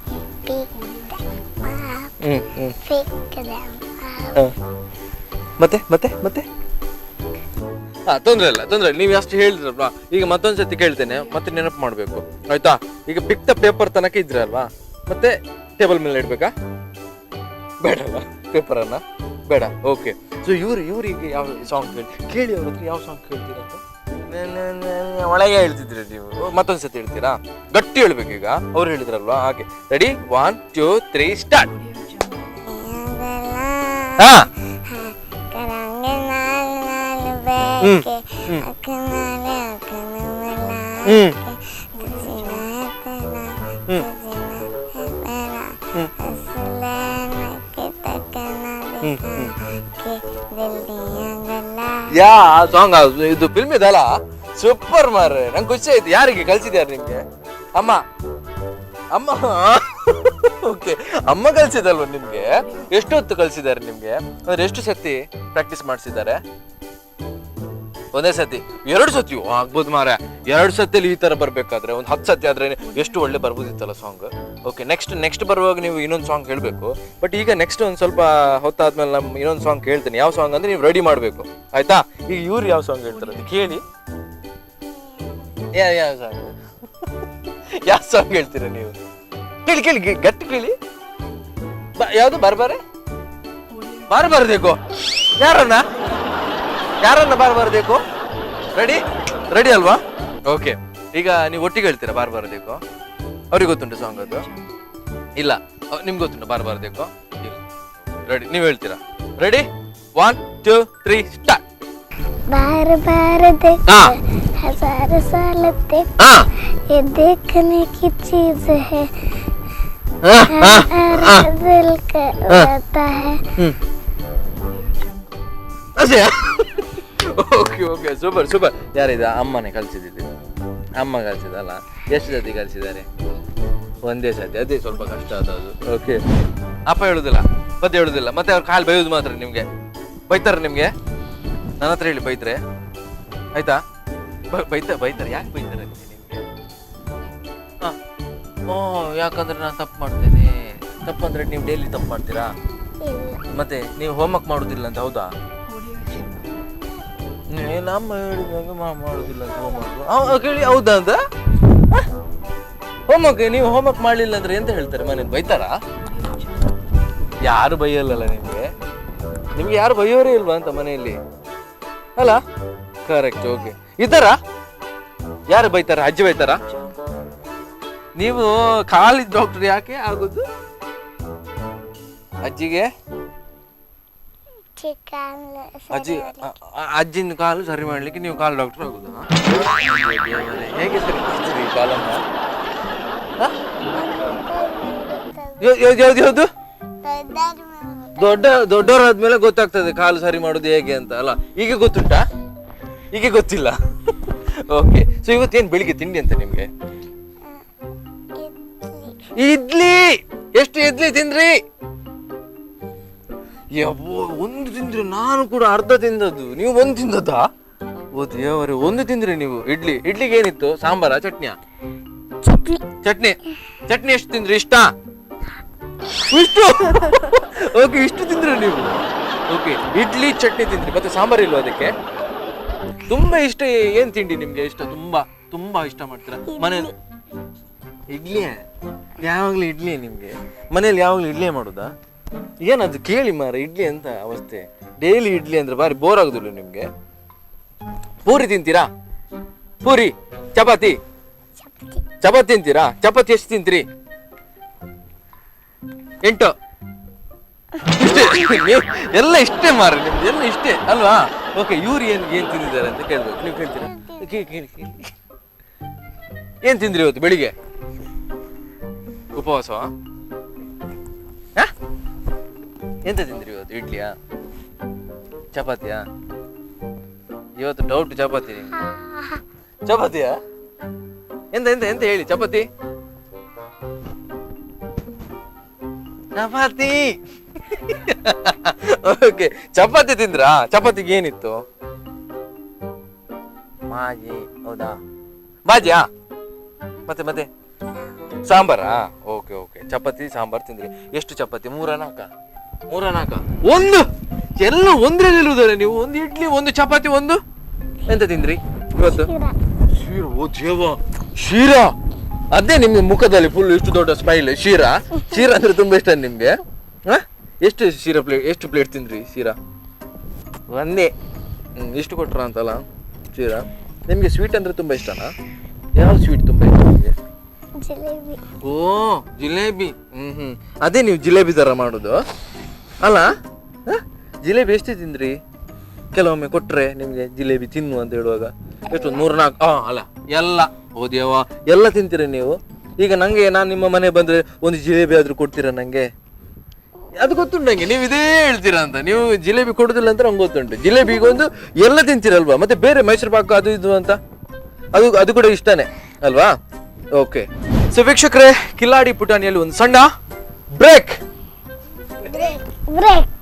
pick them up, pick them up. ಮತ್ತೆ ಮತ್ತೆ ಮತ್ತೆ ತೊಂದ್ರೆ ಇಲ್ಲ ತೊಂದ್ರೆ ಇಲ್ಲ. ನೀವು ಅಷ್ಟು ಹೇಳಿದ್ರಲ್ವಾ, ಈಗ ಮತ್ತೊಂದ್ಸತಿ ಕೇಳ್ತೇನೆ, ಮತ್ತೆ ನೆನಪು ಮಾಡ್ಬೇಕು ಆಯ್ತಾ? ಈಗ ಪಿಕ್ ದ ಪೇಪರ್ ತನಕ ಇದ್ರಲ್ವಾ, ಮತ್ತೆ ಟೇಬಲ್ ಮೇಲೆ ಇಡ್ಬೇಕಾ? ಬೇಡ ಅಲ್ವಾ ಪೇಪರ್ ಅನ್ನ? ಬೇಡ. ಓಕೆ, ಸೊ ಇವ್ರಿಗೆ ಯಾವ ಸಾಂಗ್ ಕೇಳಿ ಅವ್ರ ಹತ್ರ ಯಾವ ಸಾಂಗ್ ಕೇಳ್ತೀರಂತ ಒಳಗೆ ಹೇಳ್ತಿದ್ರಿ ನೀವು. ಮತ್ತೊಂದ್ಸತಿ ಹೇಳ್ತೀರಾ? ಗಟ್ಟಿ ಹೇಳ್ಬೇಕು. ಈಗ ಅವ್ರು ಹೇಳಿದ್ರಲ್ವಾ ಹಾಗೆ. Ready 1 2 3 start. ಹಾ ಯಾ ಸಾಂಗ್ ಇದು ಫಿಲ್ಮ್ ಇದಲ್ಲ ಸೂಪರ್ ಮಾರ್ರೆ, ನಂಗೆ ಖುಷಿ ಆಯ್ತು. ಯಾರಿಗೆ ಕಳ್ಸಿದ್ಯಾರ ನಿಮ್ಗೆ? ಅಮ್ಮ ಅಮ್ಮ ಓಕೆ, ಅಮ್ಮ ಕಳ್ಸಿದಲ್ವ ನಿಮ್ಗೆ? ಎಷ್ಟು ಹೊತ್ತು ಕಳ್ಸಿದ್ದಾರೆ ನಿಮ್ಗೆ? ಅಂದ್ರೆ ಎಷ್ಟು ಸತಿ ಪ್ರಾಕ್ಟೀಸ್ ಮಾಡಿಸಿದ್ದಾರೆ? ಒಂದೇ ಸತಿ, 2 ಸತಿ ಆಗ್ಬೋದು ಮಾರ. 2 ಸತಿಯಲ್ಲಿ ಈ ತರ ಬರ್ಬೇಕಾದ್ರೆ ಒಂದು 10 ಸತಿ ಆದ್ರೆ ಎಷ್ಟು ಒಳ್ಳೆ ಬರ್ಬೋದಿತ್ತಲ್ಲ ಸಾಂಗ್. ಓಕೆ, ನೆಕ್ಸ್ಟ್ ಬರುವಾಗ ನೀವು ಇನ್ನೊಂದು ಸಾಂಗ್ ಹೇಳ್ಬೇಕು. ಬಟ್ ಈಗ ನೆಕ್ಸ್ಟ್ ಒಂದು ಸ್ವಲ್ಪ ಹೊತ್ತಾದ್ಮೇಲೆ ನಮ್ಮ ಇನ್ನೊಂದು ಸಾಂಗ್ ಕೇಳ್ತೀನಿ. ಯಾವ ಸಾಂಗ್ ಅಂದ್ರೆ ನೀವು ರೆಡಿ ಮಾಡ್ಬೇಕು, ಆಯ್ತಾ? ಈಗ ಇವ್ರು ಯಾವ ಸಾಂಗ್ ಹೇಳ್ತಾರೆ ಅಂತ ಕೇಳಿ. ಯಾವ ಸಾಂಗ್ ಯಾವ ಸಾಂಗ್ ಹೇಳ್ತೀರಾ ನೀವು? ಕೇಳಿ ಕೇಳಿ ಗಟ್ಟಿ ಕೇಳಿ. ಯಾವ್ದು? ಬಾರ್ಬಾರ್ದೇಕೋ? ಯಾರನ್ನ ಬಾರ್ಬಾರ್ದೇಕೋ? ರೆಡಿ ಅಲ್ವಾ? ಓಕೆ, ಈಗ ನೀವು ಒಟ್ಟಿಗೆ ಹೇಳ್ತೀರಾ ಬಾರ್ಬಾರ್ದೇಕೋ? ಅವ್ರಿಗೆ ಗೊತ್ತುಂಟು ಸಾಂಗ್ ಅದು? ಇಲ್ಲ, ನಿಮ್ಗೆ ಗೊತ್ತುಂಟು ಬಾರ್ಬಾರ್ದೇಕೋ? ಇಲ್ಲ. ರೆಡಿ, ನೀವು ಹೇಳ್ತೀರಾ? ರೆಡಿ? 1 2 3 ಸ್ಟಾರ್ಟ್. बार बार देखो, हजार साल देखो, ये देखने की चीज है, दिल कहता है. Okay super. ಯಾರಿದ? ಅಮ್ಮನೇ ಕಲ್ಸಿದ್ದು. ಅಮ್ಮ ಕಲ್ಸಿದಲ್ಲ? ಎಷ್ಟು ಸತಿ ಕಲ್ಸಿದ್ದಾರೆ? ಒಂದೇ ಸತಿ. ಅದೇ ಸ್ವಲ್ಪ ಕಷ್ಟ ಅದು. ಓಕೆ, ಅಪ್ಪ ಹೇಳುದಿಲ್ಲ, ಮತ್ತೆ ಹೇಳುದಿಲ್ಲ, ಮತ್ತೆ ಅವ್ರ ಕಾಲು ಬೈಯೋದು ಮಾತ್ರ. ನಿಮ್ಗೆ ಬೈತಾರ? ನಿಮ್ಗೆ ನನ್ನ ಹತ್ರ ಹೇಳಿ ಬೈತ್ರೆ, ಆಯ್ತಾ? ಬೈತಾರೆ. ಯಾಕೆ ಬೈತಾರೆ ನಿಮ್ಗೆ? ಯಾಕಂದ್ರೆ ನಾನು ತಪ್ಪು ಮಾಡ್ತೇನೆ. ತಪ್ಪಂದ್ರೆ ನೀವು ಡೈಲಿ ತಪ್ಪು ಮಾಡ್ತೀರಾ? ಮತ್ತೆ ನೀವು ಹೋಮ್ವರ್ಕ್ ಮಾಡುದಿಲ್ಲ ಅಂತ, ಹೌದಾ? ನಮ್ಮ ಹೇಳಿದಾಗ ಮಾಡುದಿಲ್ಲ ಅಂತ ಹೋಮ್ವರ್ಕ್ ಕೇಳಿ, ಹೌದಾ ಅಂತ? ನೀವು ಹೋಮ್ವರ್ಕ್ ಮಾಡ್ಲಿಲ್ಲ ಅಂದ್ರೆ ಎಂತ ಹೇಳ್ತಾರೆ ಮನೇಲಿ? ಬೈತಾರಾ? ಯಾರು ಬೈಯಲ್ಲ ನಿಮ್ಗೆ ಯಾರು ಬೈಯೋರೇ ಇಲ್ವಾ ಅಂತ ಮನೆಯಲ್ಲಿ, ಅಲ್ಲ? ಕರೆಕ್ಟ್. ಓಕೆ, ಇದ್ದಾರಾ? ಯಾರು ಬೈತಾರ? ಅಜ್ಜಿ ಬೈತಾರ? ನೀವು ಕಾಲಿನ ಡಾಕ್ಟರ್ ಯಾಕೆ ಆಗುದು? ಅಜ್ಜಿಗೆ ಅಜ್ಜಿನ ಕಾಲು ಸರಿ ಮಾಡ್ಲಿಕ್ಕೆ ನೀವು ಕಾಲು ಡಾಕ್ಟರ್ ಆಗುದು? ಹೇಗೆ ಸರಿ ಮಾಡ್ತೀರಿ ಕಾಲನ್ನ? ಯಾವ್ದು ದೊಡ್ಡವರಾದ್ಮೇಲೆ ಗೊತ್ತಾಗ್ತದೆ ಕಾಲು ಸರಿ ಮಾಡುದು ಹೇಗೆ ಅಂತ, ಅಲ್ಲ? ಈಗ ಗೊತ್ತುಂಟಾ? ಈಗ ಗೊತ್ತಿಲ್ಲ. ಓಕೆ, ಸೊ ಇವತ್ತೇನು ಬೆಳಿಗ್ಗೆ ತಿಂಡಿ ಅಂತ ನಿಮ್ಗೆ? ಇಡ್ಲಿ. ಎಷ್ಟು ಇಡ್ಲಿ ತಿಂದ್ರಿ? ಒಂದು ತಿಂದ್ರಿ? ನಾನು ಕೂಡ ಅರ್ಧ ತಿಂದದ್ದು, ನೀವು ಒಂದು ತಿಂದದ್ದಾ? ಓ ದೇವರೇ, ಒಂದು ತಿಂದ್ರಿ ನೀವು ಇಡ್ಲಿಗೆ ಏನಿತ್ತು? ಸಾಂಬಾರ? ಚಟ್ನಿಯ? ಚಟ್ನಿ ಎಷ್ಟು ತಿಂದ್ರಿ? ಇಷ್ಟು? ಓಕೆ, ಇಷ್ಟು ತಿಂದ್ರಿ ನೀವು? ಓಕೆ, ಇಡ್ಲಿ ಚಟ್ನಿ ತಿಂದ್ರಿ, ಮತ್ತೆ ಸಾಂಬಾರ್ ಇಲ್ವಾ ಅದಕ್ಕೆ? ತುಂಬಾ ಇಷ್ಟ. ಏನ್ ತಿಂಡಿ ನಿಮ್ಗೆ ಇಷ್ಟ? ತುಂಬಾ ಇಷ್ಟ ಮಾಡ್ತೀರಾ ಮನೇಲಿ? ಇಡ್ಲಿ? ಯಾವಾಗ್ಲೂ ಇಡ್ಲಿ ನಿಮ್ಗೆ ಮನೇಲಿ? ಯಾವಾಗ್ಲೂ ಇಡ್ಲಿ ಮಾಡುದಾ? ಏನದು ಕೇಳಿ ಮಾರ, ಇಡ್ಲಿ ಅಂತ ಅವಸ್ಥೆ. ಡೈಲಿ ಇಡ್ಲಿ ಅಂದ್ರೆ ಬಾರಿ ಬೋರ್ ಆಗುದಿಲ್ಲ ನಿಮ್ಗೆ? ಪೂರಿ ತಿಂತೀರಾ? ಪೂರಿ? ಚಪಾತಿ ತಿಂತೀರಾ? ಚಪಾತಿ ಎಷ್ಟು ತಿಂತೀರಿ? 8. ಇಷ್ಟೇ? ಎಲ್ಲ ಇಷ್ಟೇ ಮಾರ ನಿಮ್ದು, ಎಲ್ಲ ಇಷ್ಟೇ ಅಲ್ವಾ? ಓಕೆ, ಇವ್ರು ಏನ್ ತಿಂದಿದ್ದಾರೆ ಅಂತ ಕೇಳ್ಬೇಕು. ನೀವು ಕೇಳ್ತೀರಾ? ಕೇಳಿ. ಏನ್ ತಿಂದ್ರಿ ಇವತ್ತು ಬೆಳಿಗ್ಗೆ? ಉಪವಾಸ? ಎಂತ ತಿಂದ್ರಿ ಇವತ್ತು? ಇಡ್ಲಿಯಾ? ಚಪಾತಿಯಾ? ಇವತ್ತು ಡೌಟ್ ಚಪಾತಿಯಾ? ಎಂತ ಹೇಳಿ? ಚಪಾತಿ ಓಕೆ, ಚಪಾತಿ ತಿಂದ್ರಾ? ಚಪಾತಿಗೆ ಏನಿತ್ತು? ಮಾಜಿ? ಹೌದಾ? ಬಾಜಿಯಾ? ಮತ್ತೆ ಸಾಂಬಾರಾ? ಓಕೆ, ಚಪಾತಿ ಸಾಂಬಾರ್ ತಿಂದ್ರಿ. ಎಷ್ಟು ಚಪಾತಿ? 3-4? ಒಂದು? ಎಲ್ಲ ಒಂದ್ರೆ ನಿಲ್ಲುವುದಾರೆ ನೀವು? ಒಂದು ಇಡ್ಲಿ, ಒಂದು ಚಪಾತಿ, ಒಂದು ಎಂತ ತಿಂದ್ರಿ ಇವತ್ತು? ಶೀರಾ? ಓ ದೇವ, ಶೀರಾ! ಅದೇ ನಿಮ್ಗೆ ಮುಖದಲ್ಲಿ ಫುಲ್ ಇಷ್ಟು ದೊಡ್ಡ ಸ್ಮೈಲ್. ಶೀರಾ ಅಂದ್ರೆ ತುಂಬಾ ಇಷ್ಟ ನಿಮ್ಗೆ? ಎಷ್ಟು ಎಷ್ಟು ಪ್ಲೇಟ್ ತಿಂದ್ರಿ ಶೀರಾ? ಒಂದೇ. ಇಷ್ಟು ಕೊಟ್ರ ಅಂತಲ್ಲ ಶೀರಾ. ನಿಮ್ಗೆ ಸ್ವೀಟ್ ಅಂದ್ರೆ ತುಂಬಾ ಇಷ್ಟನಾ? ಯಾವ ಸ್ವೀಟ್ ತುಂಬಾ ಇಷ್ಟ ನಿಮ್ಗೆ? ಓ ಜಿಲೇಬಿ. ಅದೇ ನೀವು ಜಿಲೇಬಿ ತರ ಮಾಡುದು ಅಲ್ಲ? ಜಿಲೇಬಿ ಎಷ್ಟು ತಿಂದ್ರಿ? ಕೆಲವೊಮ್ಮೆ ಕೊಟ್ರೆ ನಿಮ್ಗೆ ಜಿಲೇಬಿ ತಿನ್ನು ಅಂತ ಹೇಳುವಾಗ ಎಷ್ಟು 3-4 ಅಲ್ಲ ಎಲ್ಲ ಓದಿಯವ ಎಲ್ಲ ತಿಂತೀರ ನೀವು. ಈಗ ನಂಗೆ ನಾನು ನಿಮ್ಮ ಮನೆ ಬಂದ್ರೆ ಒಂದು ಜಿಲೇಬಿ ಆದ್ರೂ ಕೊಡ್ತೀರಾ ನಂಗೆ? ಅದು ಗೊತ್ತುಂಟು ನಂಗೆ ನೀವು ಇದೇ ಹೇಳ್ತೀರಾ ಅಂತ. ನೀವು ಜಿಲೇಬಿ ಕೊಡುದಿಲ್ಲ ಅಂತ ನಂಗೆ ಗೊತ್ತುಂಟು. ಜಿಲೇಬಿಗೆ ಒಂದು ಎಲ್ಲ ತಿಂತೀರಲ್ವಾ, ಮತ್ತೆ ಬೇರೆ ಮೈಸೂರು ಪಾಕ ಅದು ಇದು ಅಂತ ಅದು ಕೂಡ ಇಷ್ಟನೇ ಅಲ್ವಾ? ಓಕೆ, ಸೊ ವೀಕ್ಷಕರೇ, ಕಿಲಾಡಿ ಪುಟಾಣಿಯಲ್ಲಿ ಒಂದು ಸಣ್ಣ ಬ್ರೇಕ್. ಬ್ರೇಕ್.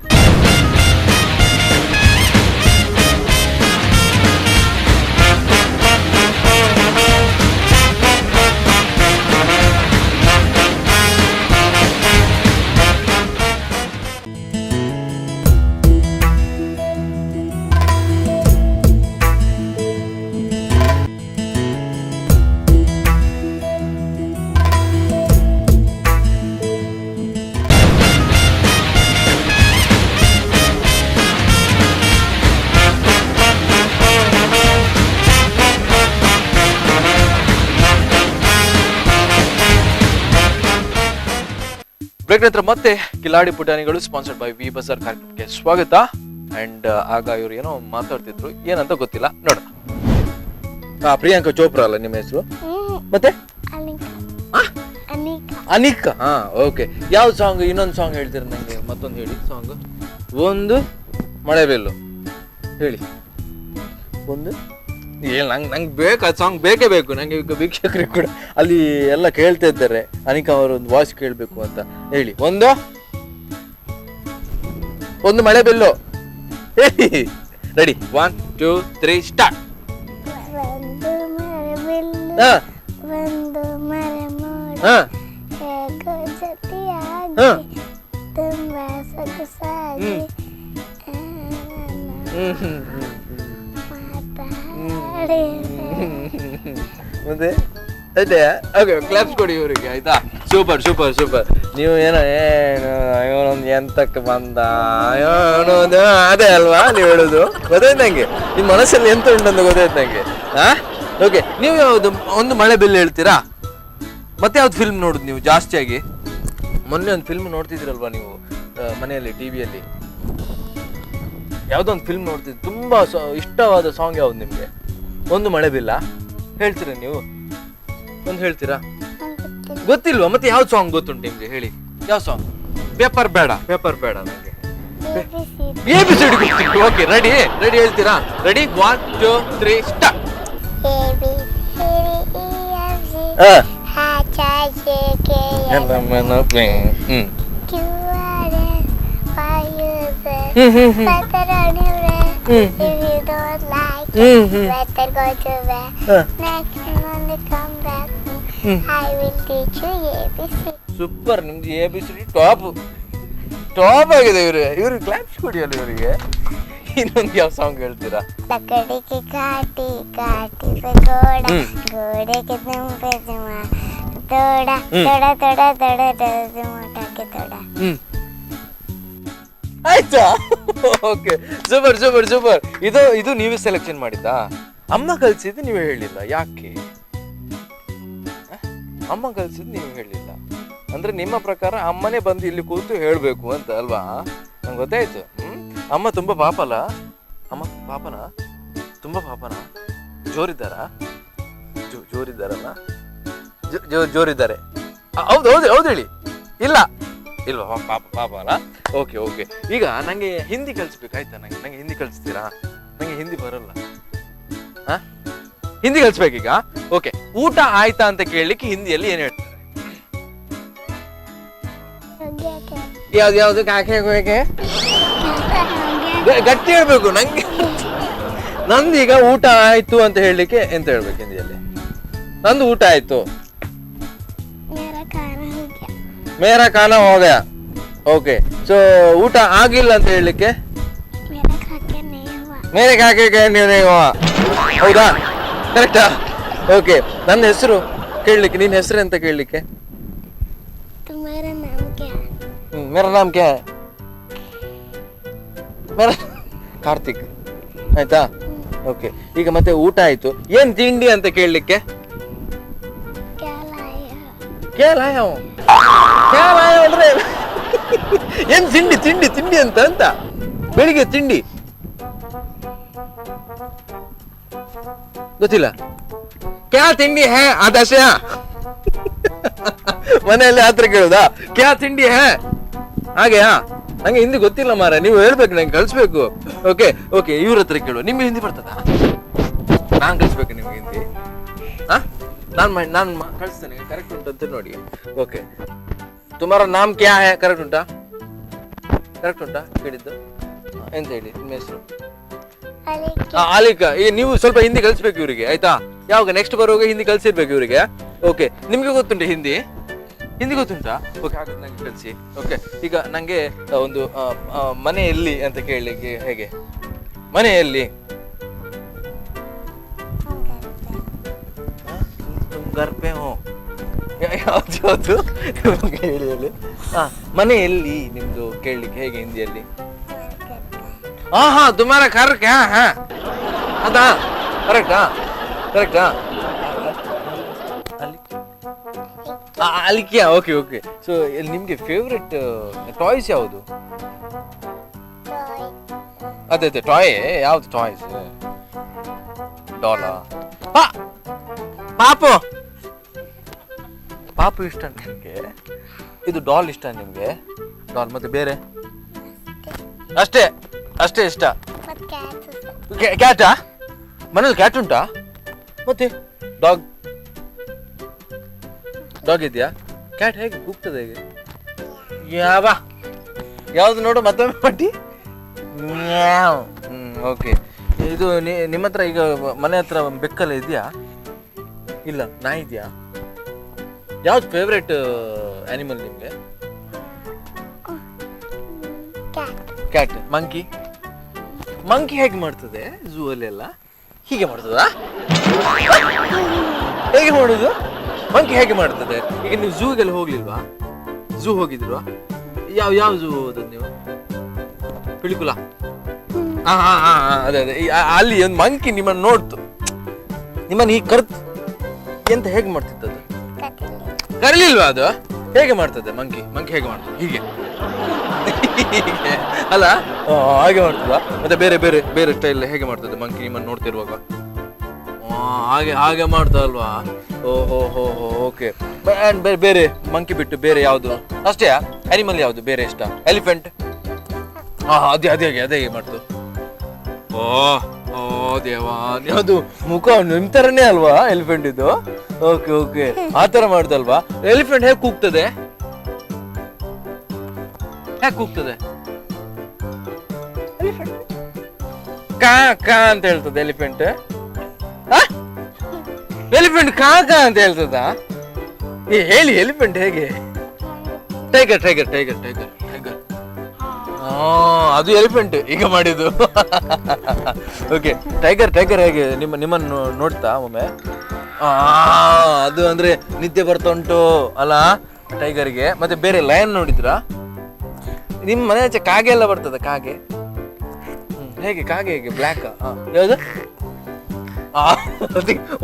ಬ್ರೇಕ್ ನಂತರ ಮತ್ತೆ ಕಿಲಾಡಿ ಪುಟಾಣಿಗಳು ಸ್ಪಾನ್ಸರ್ಡ್ ಬೈ ವಿ ಬಜಾರ್ ಕಾರ್ಯಕ್ರಮಕ್ಕೆ ಸ್ವಾಗತ. ಅಂಡ್ ಆಗ ಇವ್ರು ಏನೋ ಮಾತಾಡ್ತಿದ್ರು, ಏನಂತ ಗೊತ್ತಿಲ್ಲ, ನೋಡೋಣ. ಪ್ರಿಯಾಂಕಾ ಚೋಪ್ರಾ ಅಲ್ಲ ನಿಮ್ಮ ಹೆಸರು? ಮತ್ತೆ ಅನಿಕಾ. ಓಕೆ. ಯಾವ ಸಾಂಗ್? ಇನ್ನೊಂದು ಸಾಂಗ್ ಹೇಳ್ತೀರ ನಂಗೆ, ಮತ್ತೊಂದು ಹೇಳಿ ಸಾಂಗ್. ಒಂದು ಮಳೆಬೆಲ್ಲು ಹೇಳಿ. ಒಂದು ನಂಗೆ ಬೇಕು, ಆ ಸಾಂಗ್ ಬೇಕೇ ಬೇಕು ನಂಗೆ. ಈಗ ವೀಕ್ಷಕರಿಗೆ ಕೂಡ ಅಲ್ಲಿ ಎಲ್ಲ ಕೇಳ್ತಾ ಇದ್ದಾರೆ, ಅನಿಕಾ ಅವರ ಒಂದು ವಾಯ್ಸ್ ಕೇಳಬೇಕು ಅಂತ. ಹೇಳಿ ಒಂದು ಮಳೆಬೆಲ್ಲು ಹೇಳಿ. ರೆಡಿ? 1 2 3 ಸ್ಟಾರ್ಟ್. ಒಂದು ಮರೆ ಮೋಡ ಹೇಗೋ ಜೊತೆಯಾಗಿ ತುಂಬಾ ಸೊಗಸಾಗಿ ಮತ್ತೆ ಅದೇ. ಓಕೆ, ಕ್ಲಾಪ್ಸ್ ಕೊಡಿ ಇವರಿಗೆ, ಆಯ್ತಾ? Super super super. ನೀವು ಏನು ಇವನೊಂದು ಎಂತಕ್ಕೆ ಬಂದ ಅನ್ನೋದು ಅದೇ ಅಲ್ವಾ ನೀವು ಹೇಳೋದು? ಗೊತ್ತಾಯ್ತು ನಂಗೆ, ನಿಮ್ಮ ಮನಸ್ಸಲ್ಲಿ ಎಂತ ಉಂಟಂತ ಗೊತ್ತಾಯ್ತು ನಂಗೆ. ಓಕೆ, ನೀವು ಯಾವುದು ಒಂದು ಮಳೆ ಬೆಲ್ಲು ಹೇಳ್ತೀರಾ? ಮತ್ತೆ ಯಾವ್ದು ಫಿಲ್ಮ್ ನೋಡುದು ನೀವು ಜಾಸ್ತಿಯಾಗಿ? ಮೊನ್ನೆ ಒಂದು ಫಿಲ್ಮ್ ನೋಡ್ತಿದ್ರಲ್ವಾ ನೀವು ಮನೆಯಲ್ಲಿ ಟಿವಿಯಲ್ಲಿ? ಯಾವುದೋ ಒಂದು ಫಿಲ್ಮ್ ನೋಡ್ತಿದ್ರು, ತುಂಬಾ ಇಷ್ಟವಾದ ಸಾಂಗ್ ಯಾವ್ದು ನಿಮ್ಗೆ? ಒಂದು ಮಳೆ ಬಿಲ್ಲ ಹೇಳ್ತೀರಾ ನೀವು? ಒಂದು ಹೇಳ್ತೀರಾ? ಗೊತ್ತಿಲ್ವಾ? ಮತ್ತೆ ಯಾವ ಸಾಂಗ್ ಗೊತ್ತುಂಟು ನಿಮ್ಗೆ? ಹೇಳಿ, ಯಾವ ಸಾಂಗ್? ಪೇಪರ್ ಬೇಡ ನಂಗೆ. ABCD ಗೊತ್ತಿತ್ತು. ಓಕೆ, ರೆಡಿ ಹೇಳ್ತೀರಾ? Ready? 1 2 3 start. Better go to bed. Next Monday come back. I will teach you ABC. Super, ನಿಮ್ದು ABCD ಟಾಪ್ ಆಗಿದೆ. ಇವ್ರಿಗೆ ಕ್ಲಾಪ್ಸ್ ಕೊಡಿಯಲ್ಲ ಇವರಿಗೆ. ಇನ್ನೊಂದು ಯಾವ ಸಾಂಗ್ ಹೇಳ್ತೀರಾ? लकड़ी की काटी काटी पे घोड़ा घोड़े के दुम पे जुआ तोड़ा तोड़ा तोड़ा तोड़ा जुआ के तोड़ा. ಆಯ್ತಾ? Okay, super super super. ಇದು ನೀವೇ ಸೆಲೆಕ್ಷನ್ ಮಾಡಿದ್ದಾ? ಅಮ್ಮ ಕಲ್ಸಿದ್ದು ನೀವು ಹೇಳಿಲ್ಲ, ಯಾಕೆ? ಅಮ್ಮ ಕಲ್ಸಿದ್ದು ನೀವು ಹೇಳಿಲ್ಲ ಅಂದ್ರೆ ನಿಮ್ಮ ಪ್ರಕಾರ ಅಮ್ಮನೇ ಬಂದು ಇಲ್ಲಿ ಕೂತು ಹೇಳ್ಬೇಕು ಅಂತ ಅಲ್ವಾ? ನಂಗೆ ಗೊತ್ತಾಯ್ತು. ಅಮ್ಮ ತುಂಬಾ ಪಾಪಲ್ಲ? ಅಮ್ಮ ಪಾಪನ? ತುಂಬಾ ಪಾಪನ? ಜೋರಿದ್ದಾರಾ? ಜೋರಿದ್ದಾರಲ್ಲ? ಜೋರಿದ್ದಾರೆ. ಹೌದು ಹೇಳಿ. ಇಲ್ವಾ? ಪಾಪ ಅಲ್ಲ? ಓಕೆ. ಈಗ ನಂಗೆ ಹಿಂದಿ ಕಲಿಸ್ಬೇಕಾಯ್ತಾ? ನಂಗೆ ಹಿಂದಿ ಕಲಿಸ್ತೀರಾ? ನಂಗೆ ಹಿಂದಿ ಬರಲ್ಲ. ಹಿಂದಿ ಕಲಿಸ್ಬೇಕೀಗ? ಓಕೆ, ಊಟ ಆಯ್ತಾ ಅಂತ ಕೇಳಲಿಕ್ಕೆ ಹಿಂದಿಯಲ್ಲಿ ಏನ್ ಹೇಳ್ತಾರೆ? ಯಾವ್ದು ಕಾಕೆ ಗಟ್ಟಿ ಹೇಳ್ಬೇಕು ನಂಗೆ. ನಂದೀಗ ಊಟ ಆಯ್ತು ಅಂತ ಹೇಳಲಿಕ್ಕೆ ಎಂತ ಹೇಳ್ಬೇಕು ಹಿಂದಿಯಲ್ಲಿ? ನಂದು ಊಟ ಆಯ್ತು. ಮೇರಾ ಖಾನಾ ಹೋ ಗಯಾ. ಓಕೆ, ಸೊ ಊಟ ಆಗಿಲ್ಲ ಅಂತ ಹೇಳಲಿಕ್ಕೆ? ಮೇರೆ ಖಾಕೆ ನೀವು. ಹೌದಾ? ಕರೆಕ್ಟಾ? ಓಕೆ, ನನ್ನ ಹೆಸರು ಕೇಳಲಿಕ್ಕೆ, ನಿನ್ನ ಹೆಸರು ಅಂತ ಕೇಳಲಿಕ್ಕೆ? ಮೇರಾ ನಾಮ್ ಕ್ಯಾ ಹೈ? ಕಾರ್ತಿಕ್. ಆಯ್ತಾ? ಓಕೆ, ಈಗ ಮತ್ತೆ ಊಟ ಆಯ್ತು, ಏನ್ ತಿಂಡಿ ಅಂತ ಕೇಳಲಿಕ್ಕೆ? ಅಂದ್ರೆ ಏನ್ ತಿಂಡಿ ಅಂತ ಬೆಳಿಗ್ಗೆ ತಿಂಡಿ ಗೊತ್ತಿಲ್ಲ ಕ್ಯಾ ತಿಂಡಿ ಹೇ ಆದರ್ಶ ಮನೆಯಲ್ಲಿ ಹತ್ರ ಕೇಳುದಾ ಕ್ಯಾ ತಿಂಡಿ ಹೇ ಹಾಗೆಯಾ ನಂಗೆ ಹಿಂದಿ ಗೊತ್ತಿಲ್ಲ ಮಾರ ನೀವು ಹೇಳ್ಬೇಕು ನಂಗೆ ಕಳಿಸ್ಬೇಕು ಓಕೆ ಓಕೆ ಇವ್ರ ಹತ್ರ ಕೇಳು ನಿಮ್ಗೆ ಹಿಂದಿ ಬರ್ತದ ನಾನು ಕಳಿಸ್ಬೇಕು ನಿಮ್ಗೆ ಹಿಂದಿ ನಾನು ಕಳಿಸ್ತೇನೆ ಕರೆಕ್ಟ್ ಉಂಟಂತ ನೋಡಿ ಓಕೆ ತುಮಾರ ನಾಮ್ ಕ್ಯಾ ಹೇ ಕರೆಕ್ಟ್ ಉಂಟಾ ಕೇಳಿದ್ದು ಎಂತ ಹೇಳಿ ನಿಮ್ಮ ಹೆಸರು ಆಲಿಕಾ ಈಗ ನೀವು ಸ್ವಲ್ಪ ಹಿಂದಿ ಕಲಿಸ್ಬೇಕು ಇವರಿಗೆ ಆಯ್ತಾ ಯಾವಾಗ ನೆಕ್ಸ್ಟ್ ಬರುವಾಗ ಹಿಂದಿ ಕಲಿಸಿರ್ಬೇಕು ಇವರಿಗೆ ಓಕೆ ನಿಮ್ಗೆ ಗೊತ್ತುಂಟು ಹಿಂದಿ ಗೊತ್ತುಂಟಾ ಓಕೆ ಹಾಗಾದ್ರೆ ನಂಗೆ ಕಲಿಸಿ ಓಕೆ ಈಗ ನಂಗೆ ಒಂದು ಮನೆ ಎಲ್ಲಿ ಅಂತ ಕೇಳಲಿಕ್ಕೆ ಹೇಗೆ ಮನೆ ಎಲ್ಲಿ ಗರ್ಪೆ ಹೋ ಯಾವ್ದು ಹೇಳಿ ಮನೆ ಎಲ್ಲಿ ನಿಮ್ದು ಕೇಳಲಿಕ್ಕೆ ಹೇಗೆ ಹಿಂದಿಯಲ್ಲಿ ಹಾ ತುಮಾರ ಖರ್ ಕ್ಯಾ ಹಾ ಅದಾ ಕರೆಕ್ಟಾ ಅಲಿಕ್ಯಾ ಓಕೆ ಓಕೆ ಸೊ ನಿಮ್ಗೆ ಫೇವ್ರೆಟ್ ಟಾಯ್ಸ್ ಯಾವುದು ಅದೇ ಟಾಯ್ ಯಾವ್ದು ಟಾಯ್ಸ್ ಡಾಲಾ ಪಾಪು ಇಷ್ಟ ನಿಮ್ಗೆ ಇದು ಡಾಲ್ ಇಷ್ಟ ನಿಮ್ಗೆ ಡಾಲ್ ಮತ್ತೆ ಬೇರೆ ಅಷ್ಟೇ ಇಷ್ಟ ಕ್ಯಾಟಾ ಮನೇಲಿ ಕ್ಯಾಟ್ ಉಂಟಾ ಮತ್ತೆ ಡಾಗ್ ಇದೆಯಾ ಕ್ಯಾಟ್ ಹೇಗೆ ಕೂಗ್ತದೆ ಹೇಗೆ ಯಾವ್ದು ನೋಡು ಮತ್ತೊಮ್ಮೆ ಪಟ್ಟಿ ಓಕೆ ಇದು ನಿಮ್ಮ ಹತ್ರ ಈಗ ಮನೆ ಹತ್ರ ಬೆಕ್ಕಲ್ಲ ಇದೆಯಾ ಇಲ್ಲ ನಾಯಿ ಇದೆಯಾ ಯಾವ್ದು ಫೇವ್ರೆಟ್ ಆನಿಮಲ್ ನಿಮ್ಗೆ ಕ್ಯಾಟ್ ಮಂಕಿ ಹೇಗೆ ಮಾಡ್ತದೆ ಝೂ ಅಲ್ಲೆಲ್ಲ ಹೀಗೆ ಮಾಡ್ತದ ಹೇಗೆ ಮಾಡುದು ಮಂಕಿ ಹೇಗೆ ಮಾಡ್ತದೆ ಈಗ ನೀವು ಝೂಗೆಲ್ಲ ಹೋಗ್ಲಿಲ್ವಾ ಝೂ ಹೋಗಿದ್ಲ್ವಾ ಯಾವ ಝೂ ಹೋದದ್ದು ನೀವು ಪಿಳಿಕುಲ ಅದೇ ಅಲ್ಲಿ ಒಂದು ಮಂಕಿ ನಿಮ್ಮನ್ನು ನೋಡ್ತು ನಿಮ್ಮನ್ನು ಹೀಗೆ ಕರ್ತು ಎಂತ ಹೇಗೆ ಮಾಡ್ತಿದ್ದದು ಕರೀಲಿಲ್ವಾ ಅದು ಹೇಗೆ ಮಾಡ್ತದೆ ಮಂಕಿ ಹೇಗೆ ಮಾಡ್ತದೆ ಹೀಗೆ ಅಲ್ಲ ಹಾಗೆ ಮಾಡ್ತದ ಮತ್ತೆ ಬೇರೆ ಬೇರೆ ಬೇರೆ ಸ್ಟೈಲ್ ಹೇಗೆ ಮಾಡ್ತದೆ ಮಂಕಿ ನಿಮ್ಮನ್ನು ನೋಡ್ತಿರುವಾಗ ಹಾಗೆ ಮಾಡ್ತಲ್ವಾ ಓಹೋ ಓಕೆ ಬೇರೆ ಬೇರೆ ಮಂಕಿ ಬಿಟ್ಟು ಬೇರೆ ಯಾವುದು ಅಷ್ಟೇ ಅನಿಮಲ್ ಯಾವುದು ಬೇರೆ ಇಷ್ಟ ಎಲಿಫೆಂಟ್ ಅದೇ ಮಾಡ್ತು ಓ ದೇವಾ ಅದು ಮುಖ ನಿಮ್ ತರನೇ ಅಲ್ವಾ ಎಲಿಫೆಂಟ್ ಇದು ಓಕೆ ಆ ತರ ಮಾಡ್ದಲ್ವಾ ಎಲಿಫೆಂಟ್ ಹೇಗೆ ಕೂಗ್ತದೆ ಕಾ ಅಂತ ಹೇಳ್ತದೆ ಎಲಿಫೆಂಟ್ ಕಾ ಅಂತ ಹೇಳ್ತದ ಹೇಳಿ ಎಲಿಫೆಂಟ್ ಹೇಗೆ ಟೈಗರ್ ಅದು ಎಲಿಫೆಂಟ್ ಈಗ ಮಾಡಿದ್ದು ಓಕೆ ಟೈಗರ್ ಹೇಗೆ ನಿಮ್ಮನ್ನು ನೋಡ್ತಾ ಒಮ್ಮೆ ಅದು ಅಂದ್ರೆ ನಿದ್ದೆ ಬರ್ತಾ ಉಂಟು ಅಲ್ಲ ಟೈಗರ್ಗೆ ಮತ್ತೆ ಬೇರೆ ಲಯನ್ ನೋಡಿದ್ರಾ ನಿಮ್ ಮನೆ ಆಚೆ ಕಾಗೆ ಎಲ್ಲ ಬರ್ತದ ಕಾಗೆ ಹೇಗೆ ಬ್ಲ್ಯಾಕ್ ಯಾವ್ದು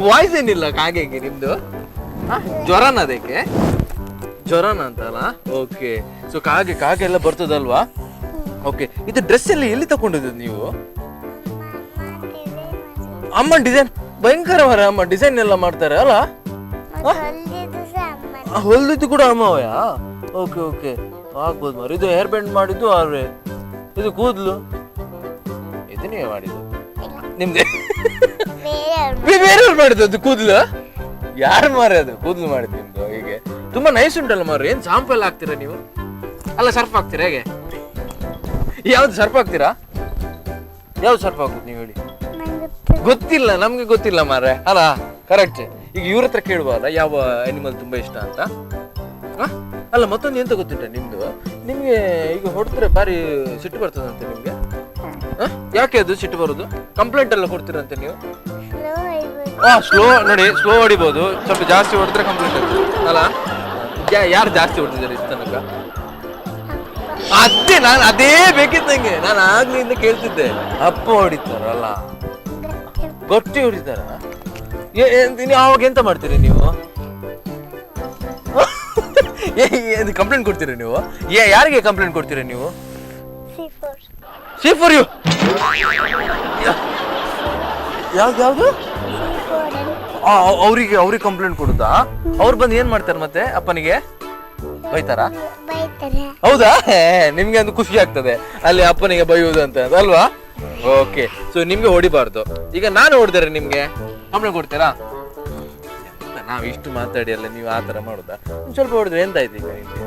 ವಾಯ್ಸ್ ಏನಿಲ್ಲ ಕಾಗೆಗೆ ನಿಮ್ದು ಜ್ವರನ ಅದಕ್ಕೆ ಜ್ವರನ ಅಂತಲ್ಲ ಓಕೆ ಸೊ ಕಾಗೆ ಎಲ್ಲ ಬರ್ತದಲ್ವಾ ಓಕೆ ಇದು ಡ್ರೆಸ್ ಎಲ್ಲಿ ತಗೊಂಡಿದ್ದು ನೀವು ಅಮ್ಮ ಡಿಸೈನ್ ಭಯಂಕರವರ ಅಮ್ಮ ಡಿಸೈನ್ ಎಲ್ಲ ಮಾಡ್ತಾರೆ ಅಲ್ಲ ಹೊಲ್ದಿದ್ದು ಕೂಡ ಅಮ್ಮವಯ್ಯ ಓಕೆ ಆಗ್ಬೋದು ಮಾರು ಇದು ಹೇರ್ ಬ್ಯಾಂಡ್ ಮಾಡಿದ್ದು ಅವ್ರೆ ಇದು ಕೂದಲು ಇದು ನೀವೇ ಮಾಡಿದ್ದು ನಿಮ್ದೆ ಬೇರೆಯವ್ರು ಮಾಡಿದ್ದು ಅದು ಕೂದಲು ಯಾರು ಮಾರಿ ಅದು ಕೂದಲು ಮಾಡಿದ್ದು ನಿಮ್ದು ಹೀಗೆ ತುಂಬಾ ನೈಸ್ ಉಂಟಲ್ಲ ಮಾರು ಏನ್ ಶಾಂಪು ಎಲ್ಲ ಹಾಕ್ತೀರಾ ನೀವು ಅಲ್ಲ ಸರ್ಫ್ ಹಾಕ್ತೀರಾ ಹೇಗೆ ಯಾವ್ದು ಸರ್ಫ್ ಹಾಕ್ತೀರಾ ಯಾವ್ದು ಸರ್ಫ್ ಹಾಕುದು ನೀವು ಹೇಳಿ ಗೊತ್ತಿಲ್ಲ ನಮ್ಗೆ ಗೊತ್ತಿಲ್ಲ ಮಾರ್ರೆ ಅಲ್ಲ ಕರೆಕ್ಟ್ ಈಗ ಇವ್ರ ಹತ್ರ ಕೇಳುವಲ್ಲ ಯಾವ ಅನಿಮಲ್ ತುಂಬಾ ಇಷ್ಟ ಅಂತ ಅಲ್ಲ ಮತ್ತೊಂದು ಎಂತ ಗೊತ್ತಿಲ್ಲ ನಿಮ್ಗೆ ಈಗ ಹೊಡೆದ್ರೆ ಬಾರಿ ಸಿಟ್ಟು ಬರ್ತದಂತೆ ನಿಮ್ಗೆ ಯಾಕೆ ಅದು ಸಿಟ್ಟು ಬರೋದು ಕಂಪ್ಲೇಂಟ್ ಎಲ್ಲ ಕೊಡ್ತೀರಂತೆ ನೀವು ಸ್ಲೋ ನೋಡಿ ಸ್ಲೋ ಹೊಡಿಬಹುದು ಸ್ವಲ್ಪ ಜಾಸ್ತಿ ಹೊಡೆದ್ರೆ ಕಂಪ್ಲೇಂಟ್ ಅಲ್ಲ ಯಾರು ಜಾಸ್ತಿ ಹೊಡೆದಿದ್ದಾರೆ ಇಷ್ಟ ತನಕ ಅದೇ ಬೇಕಿತ್ತು ನಂಗೆ ನಾನು ಆಗ್ಲಿಂದ ಕೇಳ್ತಿದ್ದೆ ಅಪ್ಪ ಹೊಡಿತಾರಲ್ಲ ಗಟ್ಟಿ ಹೊಡಿತಾರ ಅವಾಗ ಎಂತ ಮಾಡ್ತೀರಿ ನೀವು ಕಂಪ್ಲೇಂಟ್ ಕೊಡ್ತೀರಿ ನೀವು ಯಾರಿಗೆ ಕಂಪ್ಲೇಂಟ್ ಕೊಡ್ತೀರಿ ನೀವು ಸಿ ಫಾರ್ ಯು ಯಾವ್ದು Important. ಅವ್ರಿಗೆ ಕಂಪ್ಲೇಂಟ್ ಕೊಡುದಾ? ಅವ್ರು ಬಂದು ಏನ್ ಮಾಡ್ತಾರೆ ಮತ್ತೆ ಅಪ್ಪನಿಗೆ ಬೈತಾರ? ಬೈತಾರೆ. ಹೌದಾ? ನಿಮ್ಗೆ ಒಂದು ಖುಷಿ ಆಗ್ತದೆ ಅಲ್ಲಿ ಅಪ್ಪನಿಗೆ ಬೈಯುವುದು ಅಂತ ಅಲ್ವಾ? ಓಕೆ, ಸೊ ನಿಮ್ಗೆ ಹೊಡಿಬಾರ್ದು. ಈಗ ನಾನು ಹೊಡೆದರೆ ನಿಮ್ಗೆ ಕಂಪ್ಲೇಂಟ್ ಕೊಡ್ತೀರಾ? ನಾವ್ ಇಷ್ಟು ಮಾತಾಡಿ ಅಲ್ಲ ನೀವು ಆತರ ಮಾಡುದಾ? ಸ್ವಲ್ಪ ಹೊಡೆದ್ರೆ ಎಂತ ಆಯ್ತು ಈಗ ನಿಮ್ಗೆ?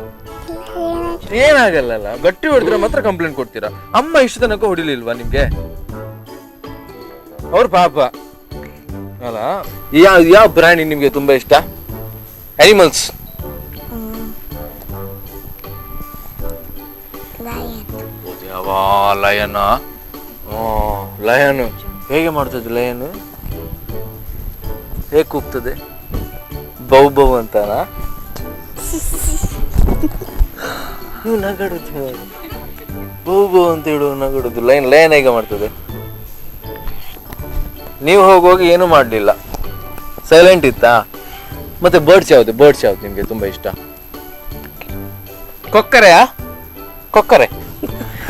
ಏನಾಗಲ್ಲ, ಗಟ್ಟಿ ಹೊಡೆದ್ರೆ ಮಾತ್ರ ಕಂಪ್ಲೇಂಟ್ ಕೊಡ್ತೀರಾ. ಅಮ್ಮ ಇಷ್ಟು ತನಕ ಹೊಡಿಲಿಲ್ವಾ ನಿಮ್ಗೆ? ಅವ್ರ ಪಾಪ ಅಲ್ಲ. ಯಾವ ಪ್ರಾಣಿ ನಿಮ್ಗೆ ತುಂಬಾ ಇಷ್ಟ? ಅನಿಮಲ್ಸ್. ಲಯನ್. ಲಯನ್ ಹೇಗೆ ಮಾಡ್ತದೆ? ಲಯನ್ ಹೇಗೆ ಕೂಗ್ತದೆ? ಬೌ ಬೌ ಅಂತಾನ? ನೀವು ನಗಡುದು ಬೌ ಬೌ ಅಂತ ಹೇಳು, ನಗಡುದು. ಲಯನ್ ಹೇಗೆ ಮಾಡ್ತದೆ? ನೀವು ಹೋಗುವಾಗ ಏನು ಮಾಡಲಿಲ್ಲ, ಸೈಲೆಂಟ್ ಇತ್ತಾ? ಮತ್ತೆ ಬರ್ಡ್ಸ್ ಯಾವ್ದು ನಿಮ್ಗೆ ತುಂಬಾ ಇಷ್ಟ? ಕೊಕ್ಕರೆ.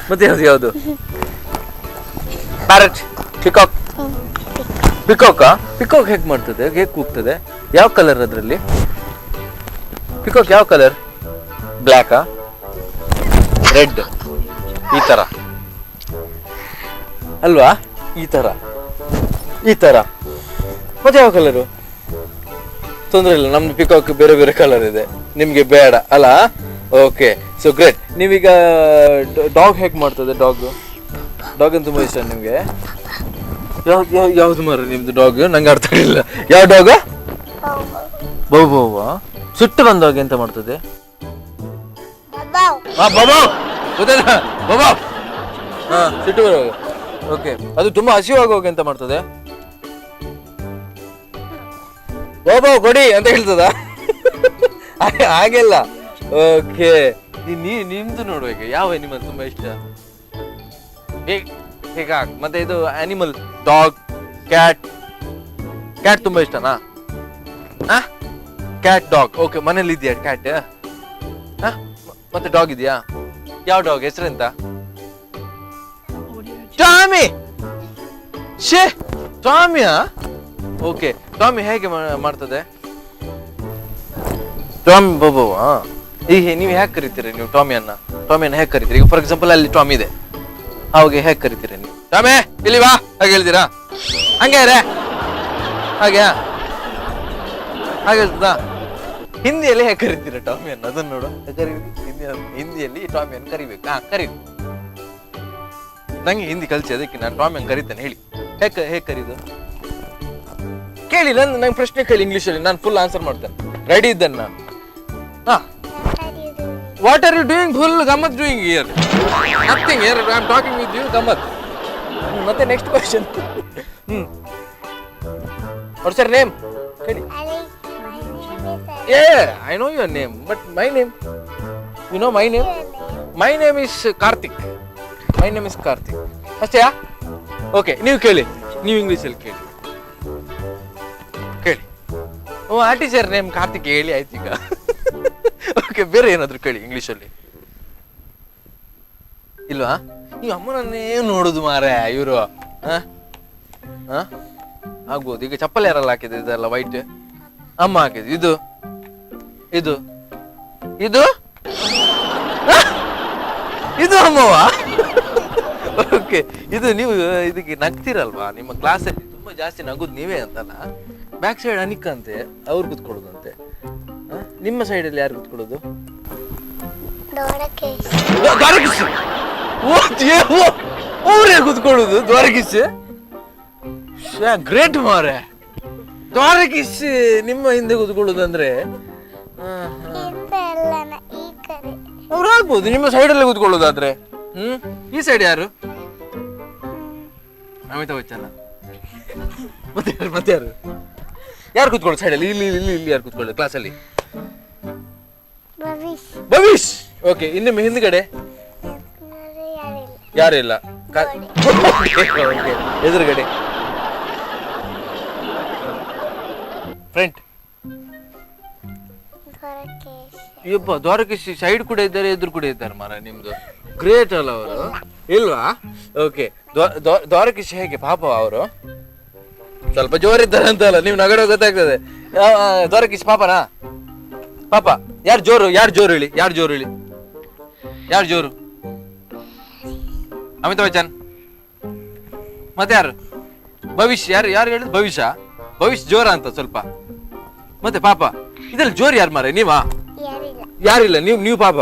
ಮತ್ತೆ ಯಾವ್ದು? ಪ್ಯಾರಟ್, ಪಿಕಾಕ್ ಹೇಗೆ ಮಾಡ್ತದೆ? ಹೇಗೆ ಕೂಗ್ತದೆ? ಯಾವ ಕಲರ್ ಅದ್ರಲ್ಲಿ? ಪಿಕಾಕ್ ಯಾವ ಕಲರ್? ಬ್ಲ್ಯಾಕಾ, ರೆಡ್, ಈ ತರ ಅಲ್ವಾ? ಈ ತರ ಮತ್ತೆ ಯಾವ ಕಲರು? ತೊಂದ್ರೆ ಇಲ್ಲ, ನಮ್ದು ಪಿಕಾಕ್ ಬೇರೆ ಬೇರೆ ಕಲರ್ ಇದೆ, ನಿಮ್ಗೆ ಬೇಡ ಅಲ್ಲ? Okay, so great. ನೀವೀಗ ಡಾಗ್ ಹೇಗೆ ಮಾಡ್ತದೆ? ಡಾಗ್ ಅಂತ ತುಂಬಾ ಇಷ್ಟ ನಿಮ್ಗೆ? ಯಾವ್ದು ಮಾರ ನಿಮ್ದು ಡಾಗ್? ನಂಗೆ ಅರ್ಥ ಆಗಿಲ್ಲ. ಯಾವ ಡಾಗ್? ಬೌ. ಸುಟ್ಟು ಬಂದಾಗ ಎಂತ ಮಾಡ್ತದೆ? ಸಿಟ್ಟು ಬರುವಾಗ. ಓಕೆ, ಅದು ತುಂಬಾ ಹಸಿವಾಗುವಾಗ ಎಂತ ಮಾಡ್ತದೆ? ಬಾಬಾ ಕೊಡಿ ಅಂತ ಹೇಳ್ತದ? ಹಾಗೆಲ್ಲ. ಓಕೆ, ನಿಮ್ದು ನೋಡ್ಬೇಕು. ಯಾವ ಅನಿಮಲ್ ತುಂಬಾ ಇಷ್ಟ? ಮತ್ತೆ ಇದು ಅನಿಮಲ್ ಡಾಗ್, ಕ್ಯಾಟ್ ತುಂಬಾ ಇಷ್ಟನಾ? Cat, dog. ಓಕೆ, ಮನೇಲಿ ಇದೆಯಾ ಕ್ಯಾಟ್? ಮತ್ತೆ ಡಾಗ್ ಇದೆಯಾ? ಯಾವ ಡಾಗ್? ಹೆಸರೆಂತ? ಟಾಮಿ. ಟಾಮಿಯಾ? ಓಕೆ, ಟಾಮಿ ಹೇಗೆ ಮಾಡ್ತದೆ? ಟಾಮಿ ಬಾಬಾ. ಈಗ ನೀವು ಹೇಗೆ ಕರಿತೀರಿ ನೀವು ಟಾಮಿಯನ್ನ ಹೇಗೆ ಕರಿತೀರಿ? ಈಗ ಫಾರ್ ಎಕ್ಸಾಂಪಲ್ ಅಲ್ಲಿ ಟಾಮಿ ಇದೆ, ಅವಾಗ ಹೇಗೆ ಕರಿತೀರಿ ನೀವು? ಟಾಮಿ ಇಲ್ಲಿ ಬಾ ಹಾಗೆ ಹೇಳ್ತೀರಾ? ಹಂಗೆ ಹಾಗೆ ಹೇಳ್ತದಾ? ಹಿಂದಿಯಲ್ಲಿ ಹೇಗೆ ಕರಿತೀರಾ ಟಾಮಿಯನ್ನ? ಅದನ್ನ ನೋಡು. ಹಿಂದಿಯಲ್ಲಿ ಟಾಮಿಯನ್ನ ಕರಿಬೇಕು. ಕರಿ. ನಂಗೆ ಹಿಂದಿ ಕಲಿಸಿ, ಅದಕ್ಕೆ ನಾನು ಟಾಮಿಯನ್ನ ಕರಿತೇನೆ. ಹೇಳಿ ಹೇಗೆ ಕರೀದು? ಕೇಳಿ, ನಂಗೆ ಪ್ರಶ್ನೆ ಕೇಳಿ ಇಂಗ್ಲಿಷಲ್ಲಿ, ನಾನು ಫುಲ್ ಆನ್ಸರ್ ಮಾಡ್ತೇನೆ. ರೆಡಿ ಇದ್ದೇನೆ ನಾನು. What are you doing? Full ಗಮ್ಮತ್ doing here. Nothing here, I am talking with you, ಗಮ್ಮತ್. ಮತ್ತೆ next question. What's your name? ಹೇಳಿ. I know your name, but my name, you know my name? My name is Karthik. ಅಷ್ಟೇಯಾ? ಓಕೆ, ನೀವು ಕೇಳಿ, ನೀವು ಇಂಗ್ಲೀಷಲ್ಲಿ ಕೇಳಿ. ಟೀಚರ್ ನೇಮ್ ಕಾರ್ತಿಕ್ ಹೇಳಿ ಆಯ್ತು ಈಗ. ಓಕೆ, ಬೇರೆ ಏನಾದ್ರು ಕೇಳಿ ಇಂಗ್ಲೀಷಲ್ಲಿ. ಇಲ್ವಾ? ಈ ಅಮ್ಮನನ್ನೇ ನೋಡುದು ಮಾರೆ ಇವರು. ಆಗ್ಬೋದು. ಈಗ ಚಪ್ಪಲಿ ಯಾರೆಲ್ಲ ಹಾಕಿದೆ? ಇದೆಲ್ಲ ವೈಟ್ ಅಮ್ಮ ಹಾಕಿದ್ದು. ಇದು ಅಮ್ಮವಾ? ಓಕೆ, ಇದು ನೀವು ಇದಕ್ಕೆ ನಗ್ತಿರಲ್ವಾ? ನಿಮ್ಮ ಕ್ಲಾಸಲ್ಲಿ ತುಂಬಾ ಜಾಸ್ತಿ ನಗುದು ನೀವೇ ಅಂತಲ್ಲ? ಬ್ಯಾಕ್ ಸೈಡ್ ಅನಿಕ ಅಂತೆ, ಅವ್ರು ಕೂತ್ಕೊಳ್ಳೋದಂತೆ. ನಿಮ್ಮ ಸೈಡಲ್ಲಿ ಯಾರು ಕೂತ್ಕೊಳ್ಳೋದು? ಅವರೇ ಕೂತ್ಕೊಳ್ಳೋದು ದ್ವಾರಕೀಶ್? ಗ್ರೇಟ್ ಮಾರೆ. ದ್ವಾರಕೀಶ್ ನಿಮ್ಮ ಹಿಂದೆ ಕೂತ್ಕೊಳ್ಳೋದಂದ್ರೆ ಅವ್ರು ಆಗ್ಬೋದು ನಿಮ್ಮ ಸೈಡಲ್ಲಿ ಕೂತ್ಕೊಳ್ಳೋದಾದ್ರೆ. ಈ ಸೈಡ್ ಯಾರು? ಅಮಿತಾಬ್ ಬಚ್ಚನ್. ಮತ್ತೆ ಯಾರು ಕೂತ್ಕೊಳ್ಳೋದು ಸೈಡಲ್ಲಿ? ಇಲ್ಲಿ ಯಾರು ಕೂತ್ಕೊಳ್ಳೋದು ಕ್ಲಾಸಲ್ಲಿ? ಭವಿಷ್. ಓಕೆ, ಇನ್ನೊಮ್ಮೆ ಹಿಂದ್ಗಡೆ ಯಾರು ಇಲ್ಲ? ಎದುರುಗಡೆ ಫ್ರಂಟ್. ಯಪ್ಪ, ದ್ವಾರಕೀಶ್ ಸೈಡ್ ಕೂಡ ಇದ್ದಾರೆ, ಎದುರು ಕೂಡ ಇದ್ದಾರೆ ಮಾರ. ನಿಮ್ದು ಗ್ರೇಟ್ ಅಲ್ಲ ಅವರು, ಇಲ್ವಾ? ಓಕೆ, ದ್ವಾರಕೀಶ್ ಹೇಗೆ ಪಾಪ ಅವರು? ಸ್ವಲ್ಪ ಜೋರಿದ್ದಾರೆ ಅಂತಲ್ಲ, ನೀವು ನಗಡೋ ಗೊತ್ತಾಗ್ತದೆ. ದ್ವಾರಕೀಶ್ ಪಾಪನಾ? ಪಾಪ ಯಾರು ಜೋರು ಹೇಳಿ, ಯಾರು ಜೋರು? ಅಮಿತಾಬ್ ಬಚ್ಚನ್. ಮತ್ತೆ ಯಾರು? ಭವಿಷ್ಯ. ಯಾರು ಹೇಳಿದ್? ಭವಿಷ್ಯ ಜೋರ ಅಂತ ಸ್ವಲ್ಪ. ಮತ್ತೆ ಪಾಪ ಇದ್ರಲ್ಲಿ ಜೋರು ಯಾರು ಮಾರ? ನೀವಾ? ಯಾರಿಲ್ಲ, ನೀವು ಪಾಪ.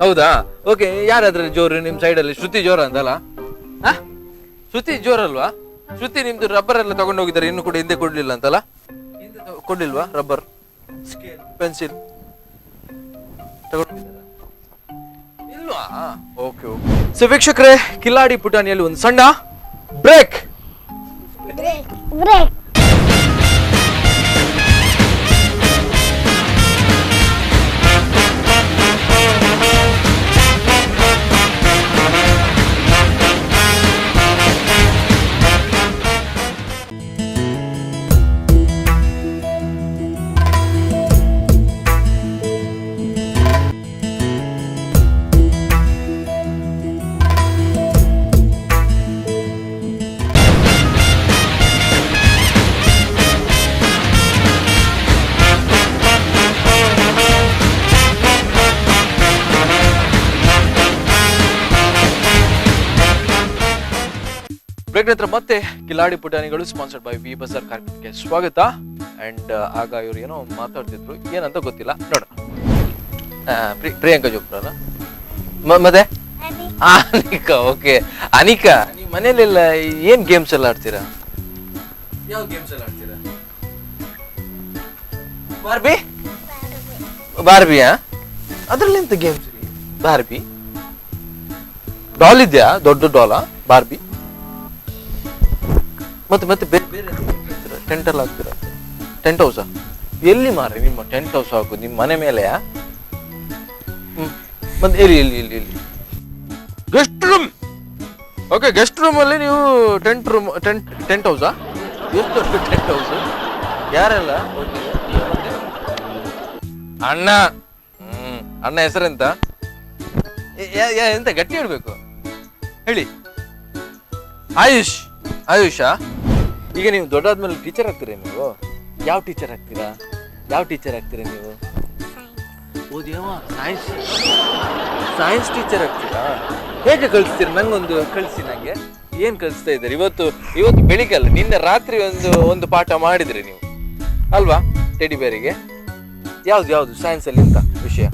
ಹೌದಾ? ಓಕೆ, ಯಾರಾದ್ರಲ್ಲಿ ಜೋರು ನಿಮ್ ಸೈಡಲ್ಲಿ? ಶ್ರುತಿ ಜೋರ ಅಂತಲ್ಲ? ಶ್ರುತಿ ಜೋರಲ್ವಾ? ಶ್ರುತಿ ನಿಮ್ದು ರಬ್ಬರ್ ಎಲ್ಲ ತಗೊಂಡು ಹೋಗಿದ್ದಾರೆ, ಇನ್ನು ಕೂಡ ಹಿಂದೆ ಕೊಡ್ಲಿಲ್ಲ ಅಂತಲ್ಲ? ಕೊಡ್ಲಿಲ್ವಾ? ರಬ್ಬರ್, ಸ್ಕೇಲ್, ಪೆನ್ಸಿಲ್ ತಗೊಂಡು ಇಲ್ವಾ? ಓಕೆ. ಸೊ ವೀಕ್ಷಕರೇ, ಕಿಲಾಡಿ ಪುಟಾಣಿಯಲ್ಲಿ ಒಂದು ಸಣ್ಣ ಬ್ರೇಕ್. ಬ್ರೇಕ್ ನಂತರ ಮತ್ತೆ ಕಿಲಾಡಿ ಪುಟಾಣಿಗಳು ಸ್ಪಾನ್ಸರ್ಡ್ ಬೈ ವಿ ಬಜಾರ್ ಕಾರ್ಯಕ್ರಮಕ್ಕೆ ಸ್ವಾಗತ. ಅಂಡ್ ಆಗ ಇವ್ರು ಏನೋ ಮಾತಾಡ್ತಿದ್ರು, ಏನಂತ ಗೊತ್ತಿಲ್ಲ ನೋಡ. ಪ್ರಿಯಾಂಕಾ ಚೋಪ್ರಾ ಅಲ್ಲ? ಮತ್ತೆ ಅನಿಕಾ. ಓಕೆ ಅನಿಕಾ, ನೀವು ಮನೇಲೆಲ್ಲ ಏನ್ ಗೇಮ್ಸ್ ಎಲ್ಲ ಆಡ್ತೀರಾ? ಯಾವ ಗೇಮ್ಸ್ ಎಲ್ಲ ಆಡ್ತೀರಾ? ಬಾರ್ಬಿಯಾ? ಅದ್ರಲ್ಲಿ ಎಂತ ಗೇಮ್ಸ್? ಬಾರ್ಬಿ ಡಾಲ್ ಇದೆಯಾ? ದೊಡ್ಡ ಡಾಲಾ ಬಾರ್ಬಿ? ಮತ್ತೆ ಬೇರೆ ಟೆಂಟ್ ಎಲ್ಲ ಹಾಕ್ತೀರಾ? ಟೆಂಟ್ ಹೌಸಾ? ಎಲ್ಲಿ ಮಾರಿ ನಿಮ್ಮ ಟೆಂಟ್ ಹೌಸ್ ಹಾಕು? ನಿಮ್ಮ ಮನೆ ಮೇಲೆ? ಮತ್ತೆ ಇಲ್ಲಿ guest room. Okay, guest room ಅಲ್ಲಿ ನೀವು ಟೆಂಟ್ ಹೌಸಾ? ಎಷ್ಟು ಟೆಂಟ್ ಹೌಸ್? ಯಾರೆಲ್ಲ ಅಣ್ಣ? ಅಣ್ಣ ಹೆಸರೆಂತ? ಎಂತ ಗಟ್ಟಿ ಹೇಳ್ಬೇಕು ಹೇಳಿ. ಆಯುಷಾ? ಈಗ ನೀವು ದೊಡ್ಡಾದ್ಮೇಲೆ ಟೀಚರ್ ಆಗ್ತೀರಾ ನೀವು? ಯಾವ ಟೀಚರ್ ಆಗ್ತೀರಾ ನೀವು? ಓದಿಯವ ಸೈನ್ಸ್ ಟೀಚರ್ ಆಗ್ತೀರಾ? ಹೇಗೆ ಕಳಿಸ್ತೀರಾ? ನಂಗೊಂದು ಕಳಿಸಿ. ನಂಗೆ ಏನ್ ಕಳಿಸ್ತಾ ಇದ್ದಾರೆ? ಇವತ್ತು ಬೆಳಿಗ್ಗೆ ಅಲ್ಲ, ನಿನ್ನೆ ರಾತ್ರಿ ಒಂದು ಪಾಠ ಮಾಡಿದ್ರಿ ನೀವು ಅಲ್ವಾ ಟೆಡಿ ಬೇರಿಗೆ? ಯಾವ್ದು ಸೈನ್ಸ್ ಅಲ್ಲಿ ಎಂತ ವಿಷಯ?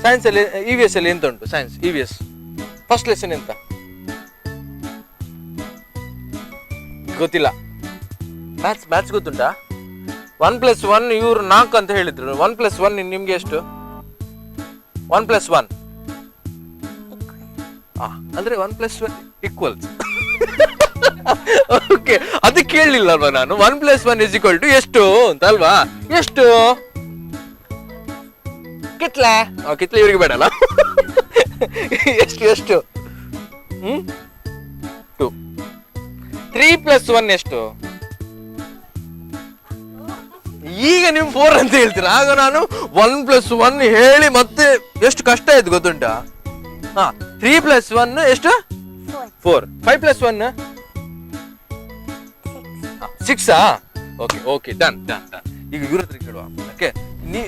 ಸೈನ್ಸ್ ಅಲ್ಲಿ EVS ಅಲ್ಲಿ ಎಂತ ಉಂಟು? ಸೈನ್ಸ್ EVS ಫಸ್ಟ್ ಲೆಸನ್ ಎಂತ ಗೊತ್ತಿಲ್ಲ? ಮ್ಯಾಥ್ಸ್ ಗೊತ್ತುಂಟಾ? 1+1 ಇವ್ರು 4 ಅಂತ ಹೇಳಿದ್ರು. 1+1 ನಿಮ್ಗೆ ಎಷ್ಟು? 1+1 ಅಂದ್ರೆ 1+1 ಈಕ್ವಲ್ಸ್. ಓಕೆ, ಅದು ಕೇಳಲಿಲ್ಲ ಅಲ್ವಾ ನಾನು? 1+1 = ಎಷ್ಟು ಅಂತ ಅಲ್ವಾ? ಎಷ್ಟು ಕಿತ್ಲೆ ಇವ್ರಿಗೆ ಬೇಡಲ್ಲ? ಎಷ್ಟು 2. 3+1 ಎಷ್ಟು? ಈಗ ನೀವು 4 ಅಂತ ಹೇಳ್ತೀರಾ. ಆಗ ನಾನು 1+1 ಹೇಳಿ ಮತ್ತೆ ಎಷ್ಟು ಕಷ್ಟ ಆಯ್ತು ಗೊತ್ತುಂಟಾ? 3+1 ಎಷ್ಟು? 4. 5+1 6. Okay done. ಈಗ ಇವ್ರ ಹತ್ರ ಕೇಳುವ. ಓಕೆ,